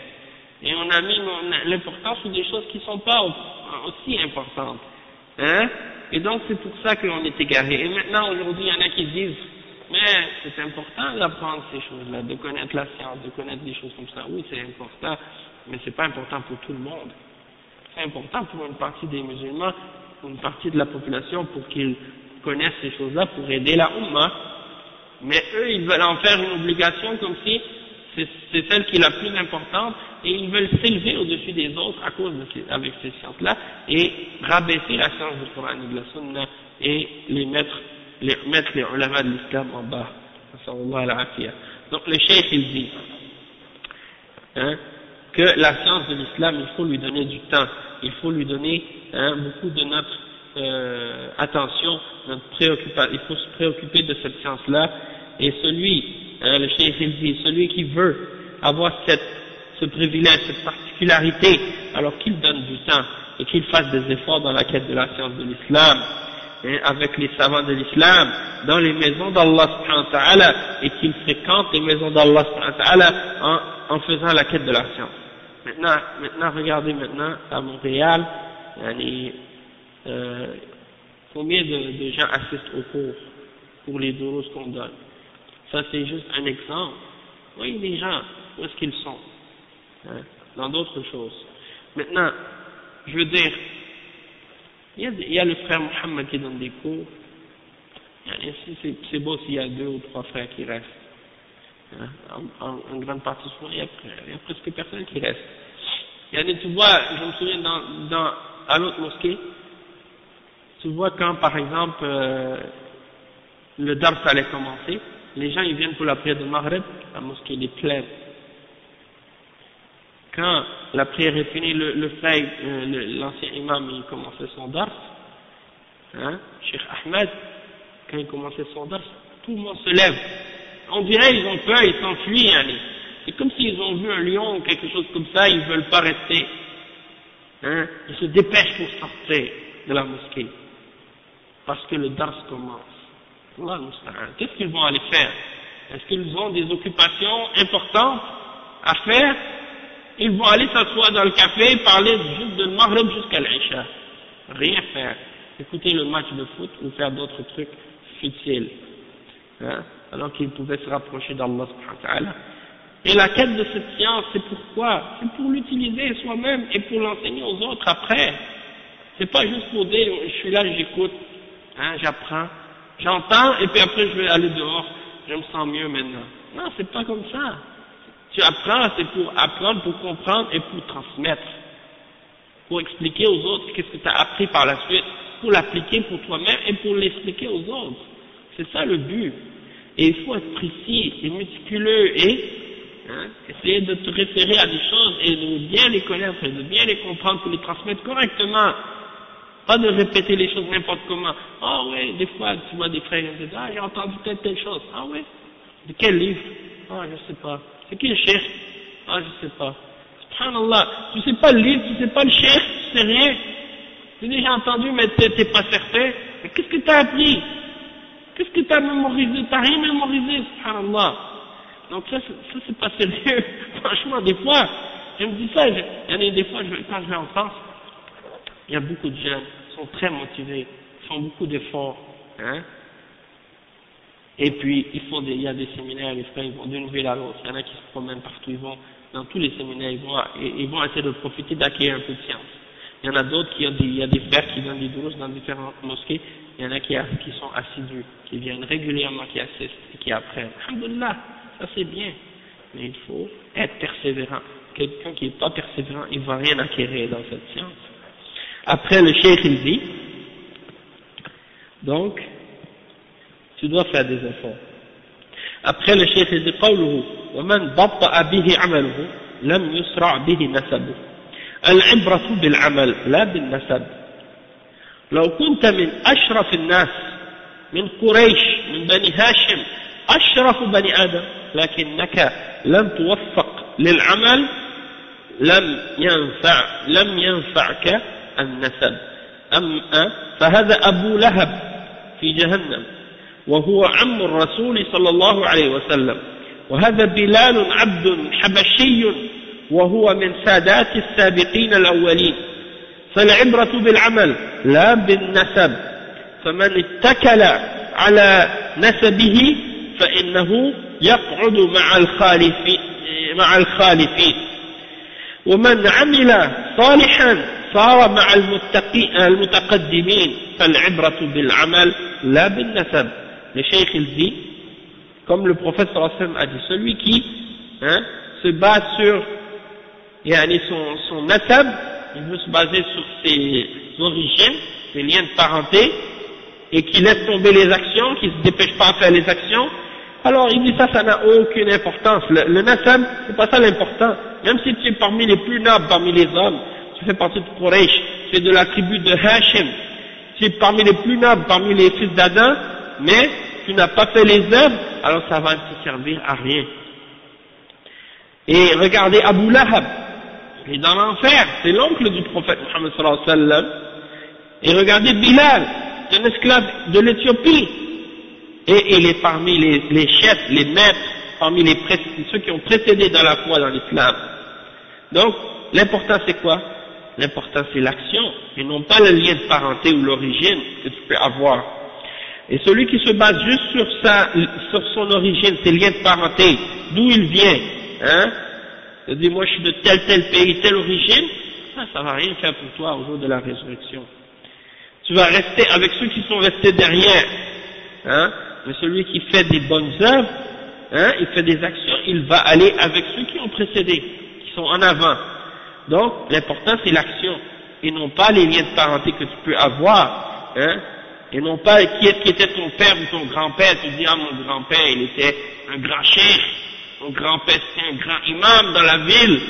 Et on a mis l'importance sur des choses qui ne sont pas aussi importantes. Hein? Et donc c'est pour ça qu'on est égaré. Et maintenant, aujourd'hui, il y en a qui disent, mais c'est important d'apprendre ces choses-là, de connaître la science, de connaître des choses comme ça. Oui, c'est important, mais c'est pas important pour tout le monde. C'est important pour une partie des musulmans, pour une partie de la population, pour qu'ils connaissent ces choses-là, pour aider la Ummah. Mais eux, ils veulent en faire une obligation comme si c'est celle qui est la plus importante, et ils veulent s'élever au-dessus des autres à cause avec ces sciences-là, et rabaisser la science du Coran et de la Sunna, et mettre les ulama de l'islam en bas. Donc le cheikh il dit que la science de l'islam, il faut lui donner du temps, il faut lui donner beaucoup de notre attention, notre préoccupation, il faut se préoccuper de cette science-là, et le cheikh il dit, celui qui veut avoir ce privilège, cette particularité, alors qu'il donne du temps et qu'il fasse des efforts dans la quête de la science de l'islam, avec les savants de l'islam, dans les maisons d'Allah subhanahu wa ta'ala, et qu'il fréquente les maisons d'Allah subhanahu wa ta'ala en faisant la quête de la science. Maintenant, regardez maintenant à Montréal, combien de gens assistent au cours pour les durus qu'on donne. Ça c'est juste un exemple. Oui, les gens, où est-ce qu'ils sont? Dans d'autres choses. Maintenant, je veux dire, il y a le frère Mohammed qui donne des cours. C'est beau s'il y a 2 ou 3 frères qui restent. En grande partie, souvent, il y a presque personne qui reste. Tu vois, je me souviens à l'autre mosquée, tu vois quand par exemple le dars allait commencer, les gens ils viennent pour la prière de Maghreb, la mosquée est pleine. Quand la prière est finie, l'ancien imam il commençait son dars, Cheikh Ahmed, quand il commençait son dars, tout le monde se lève. On dirait ils ont peur, ils s'enfuient. C'est comme s'ils ont vu un lion ou quelque chose comme ça, ils ne veulent pas rester. Ils se dépêchent pour sortir de la mosquée. Parce que le dars commence. Qu'est-ce qu'ils vont aller faire? Est-ce qu'ils ont des occupations importantes à faire? Ils vont aller s'asseoir dans le café et parler juste de Maghreb jusqu'à l'Isha. Rien faire. Écouter le match de foot ou faire d'autres trucs futiles. Alors qu'ils pouvaient se rapprocher d'Allah subhanahu wa ta'ala. Et la quête de cette science, c'est pourquoi? C'est pour l'utiliser soi-même et pour l'enseigner aux autres après. C'est pas juste pour dire, je suis là, j'écoute, j'apprends, j'entends et puis après je vais aller dehors, je me sens mieux maintenant. Non, c'est pas comme ça. Tu apprends, c'est pour apprendre, pour comprendre et pour transmettre. Pour expliquer aux autres qu'est-ce que tu as appris par la suite, pour l'appliquer pour toi-même et pour l'expliquer aux autres. C'est ça le but. Et il faut être précis et méticuleux et essayer de te référer à des choses et de bien les connaître et de bien les comprendre pour les transmettre correctement. Pas de répéter les choses n'importe comment. Ah ouais, des fois tu vois des frères qui disent, j'ai entendu telle chose. Ah ouais, de quel livre? Ah je sais pas. C'est qui le cheikh? Ah je sais pas. Subhanallah, tu sais pas le livre, tu sais pas le cheikh, tu sais rien. Tu as déjà entendu mais t'es pas certain. Mais qu'est-ce que t'as appris? Qu'est-ce que t'as mémorisé? T'as rien mémorisé, subhanallah. Donc ça c'est pas sérieux. Franchement, des fois, je me dis ça, il y en a des fois, quand je vais en France, il y a beaucoup de jeunes qui sont très motivés, font beaucoup d'efforts, et puis il y a des séminaires, les frères, ils vont d'une ville à l'autre, il y en a qui se promènent partout, ils vont dans tous les séminaires, ils vont essayer de profiter d'acquérir un peu de science. Il y en a d'autres il y a des frères qui donnent des durus dans différentes mosquées, il y en a qui sont assidus, qui viennent régulièrement, qui assistent et qui apprennent. Alhamdulillah, ça c'est bien, mais il faut être persévérant. Quelqu'un qui n'est pas persévérant, il ne va rien acquérir dans cette science. Après le cheikh il dit, donc, tu dois faire des efforts. Après le cheikh il dit, قوله ومن بطأ به عمله لم يسرع به نسبه. العبرة بالعمل لا بالنسب. لو كنت من أشرف الناس من قريش من بني هاشم أشرف بني آدم لكنك لم توفق للعمل لم ينفعك النسب. فهذا أبو لهب في جهنم وهو عم الرسول صلى الله عليه وسلم وهذا بلال عبد حبشي وهو من سادات السابقين الأولين فالعبرة بالعمل لا بالنسب فمن اتكل على نسبه فإنه يقعد مع الخالفين ومن عمل صالحا صار مع المتقدمين فالعبرة بالعمل لا بالنسب. Le cheikh il dit, comme le prophète sallallahu alayhi wa sallam a dit, celui qui se base sur son nasab, il veut se baser sur ses origines, ses liens de parenté, et qui laisse tomber les actions, qui ne se dépêche pas à faire les actions, alors il dit ça n'a aucune importance. Le nasab, c'est pas ça l'important. Même si tu es parmi les plus nobles parmi les hommes, tu fais partie de Quraysh, tu es de la tribu de Hashim, tu es parmi les plus nobles parmi les fils d'Adam, mais tu n'as pas fait les œuvres, alors ça va te servir à rien. Et regardez Abu Lahab, il est dans l'enfer, c'est l'oncle du prophète Muhammad sallallahu alayhi wa sallam. Et regardez Bilal, c'est un esclave de l'Éthiopie, et il est parmi les chefs, les maîtres, parmi ceux qui ont précédé dans la foi dans l'islam. Donc, l'important c'est quoi? L'important c'est l'action, et non pas le lien de parenté ou l'origine que tu peux avoir. Et celui qui se base juste sur son origine, ses liens de parenté, d'où il vient, il dit moi je suis de tel pays, telle origine, ça va rien faire pour toi au jour de la résurrection. Tu vas rester avec ceux qui sont restés derrière, mais celui qui fait des bonnes œuvres, il fait des actions, il va aller avec ceux qui ont précédé, qui sont en avant. Donc l'important c'est l'action, et non pas les liens de parenté que tu peux avoir, et non pas qui est-ce qui était ton père ou ton grand-père. Tu dis mon grand-père il était un grand cheikh, mon grand-père c'était un grand imam dans la ville,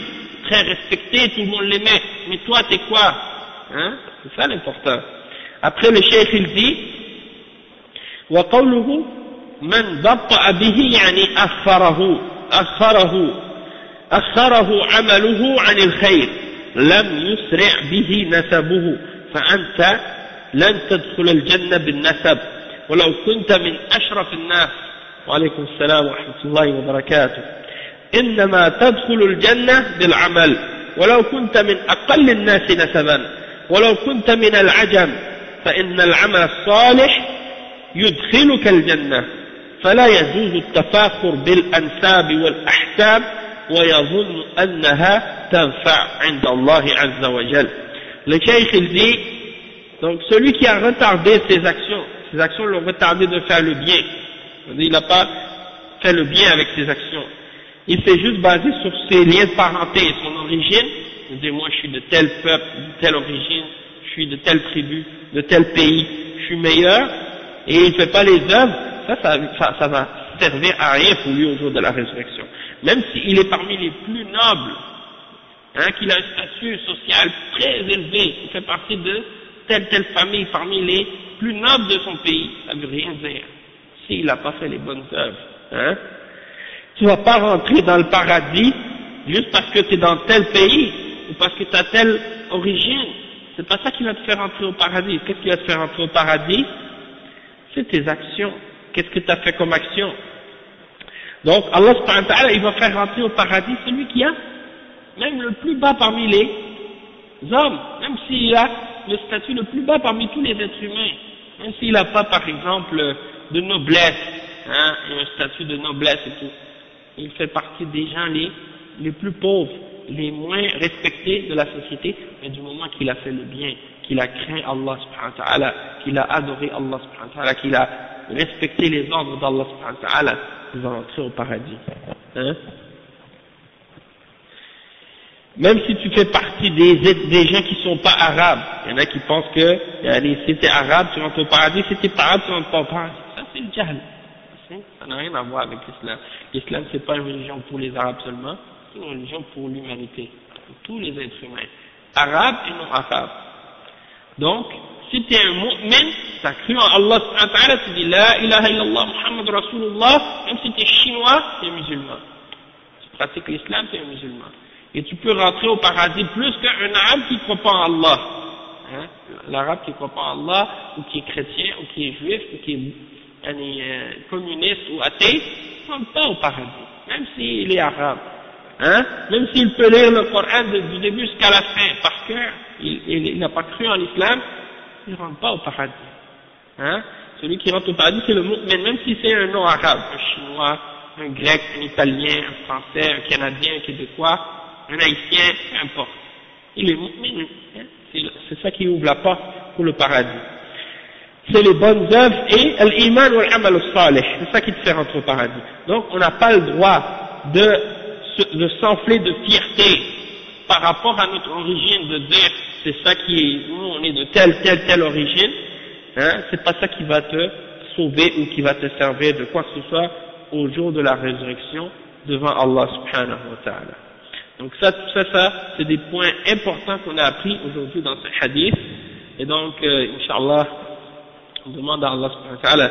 très respecté, tout le monde l'aimait, mais toi t'es quoi? C'est ça l'important. Après le cheikh il dit وقوله من بطأ به يعني أخره عمله عن الخير لم يسرع به نسبه فأنت لن تدخل الجنة بالنسب ولو كنت من أشرف الناس وعليكم السلام ورحمة الله وبركاته إنما تدخل الجنة بالعمل ولو كنت من أقل الناس نسبا ولو كنت من العجم فإن العمل الصالح يدخلك الجنة فلا يجوز التفاخر بالأنساب والأحساب ويظن أنها تنفع عند الله عز وجل. Le cheikh il dit, donc celui qui a retardé ses actions l'ont retardé de faire le bien. Il n'a pas fait le bien avec ses actions. Il s'est juste basé sur ses liens de parenté et son origine. Il dit moi je suis de tel peuple, de telle origine, je suis de telle tribu, de tel pays, je suis meilleur, et il ne fait pas les œuvres, ça va servir à rien pour lui au jour de la résurrection. Même s'il est parmi les plus nobles, qu'il a un statut social très élevé, il fait partie de telle famille parmi les plus nobles de son pays, ça ne veut rien dire. S'il n'a pas fait les bonnes œuvres, tu ne vas pas rentrer dans le paradis juste parce que tu es dans tel pays ou parce que tu as telle origine. C'est pas ça qui va te faire rentrer au paradis. Qu'est-ce qui va te faire rentrer au paradis? C'est tes actions. Qu'est-ce que tu as fait comme action? Donc Allah subhanahu wa ta'ala, il va faire rentrer au paradis celui qui a même le plus bas parmi les hommes, même s'il a le statut le plus bas parmi tous les êtres humains, même s'il n'a pas par exemple de noblesse, un statut de noblesse et tout, il fait partie des gens les plus pauvres, les moins respectés de la société, mais du moment qu'il a fait le bien, qu'il a craint Allah subhanahu wa ta'ala, qu'il a adoré Allah subhanahu wa ta'ala, qu'il a respecté les ordres d'Allah subhanahu wa ta'ala, il va entrer au paradis. Même si tu fais partie des gens qui ne sont pas arabes, il y en a qui pensent que si tu es arabe, tu rentres au paradis, si tu n'es pas arabe, tu rentres pas au paradis. Ça c'est le jahl. Ça n'a rien à voir avec l'islam. L'islam c'est pas une religion pour les arabes seulement, c'est une religion pour l'humanité, pour tous les êtres humains, arabes et non arabes. Donc, si tu es un mu'min, tu as cru en Allah subhanahu wa ta'ala, tu dis la ilaha illallah Muhammad Rasulullah, même si tu es chinois, tu es musulman. Tu pratiques l'islam, tu es un musulman. Et tu peux rentrer au paradis plus qu'un arabe qui ne croit pas en Allah. L'arabe qui ne croit pas en Allah, ou qui est chrétien, ou qui est juif, ou qui est communiste ou athée, ne rentre pas au paradis, même s'il est arabe. Hein? Même s'il peut lire le Coran du début jusqu'à la fin, par cœur, il n'a pas cru en l'islam, il ne rentre pas au paradis. Hein? Celui qui rentre au paradis, c'est le mu'min, même si c'est un nom arabe, un chinois, un grec, un italien, un français, un canadien, un québécois, un haïtien, peu importe. Il est mu'min, hein? C'est ça qui ouvre la porte pour le paradis. C'est les bonnes œuvres et l'iman ou l'amal salih, c'est ça qui te fait rentrer au paradis. Donc on n'a pas le droit de s'enfler de fierté par rapport à notre origine, de dire c'est ça qui est, nous on est de telle origine, hein, c'est pas ça qui va te sauver ou qui va te servir de quoi que ce soit au jour de la résurrection devant Allah subhanahu wa ta'ala. Donc ça, c'est des points importants qu'on a appris aujourd'hui dans ce hadith, et donc Inch'Allah, on demande à Allah subhanahu wa ta'ala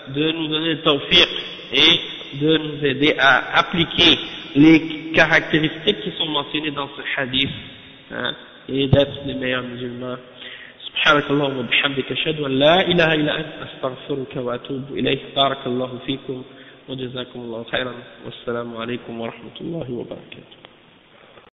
de nous donner le tawfiq et de nous aider à appliquer les caractéristiques qui sont mentionnées dans ce hadith, hein, et d'être les meilleurs musulmans. سبحانك اللهم وبحمدك أشهد أن لا إله إلا أنت أستغفرك وأتوب إليك بارك الله فيكم وجزاكم الله خيرا والسلام عليكم ورحمة الله وبركاته.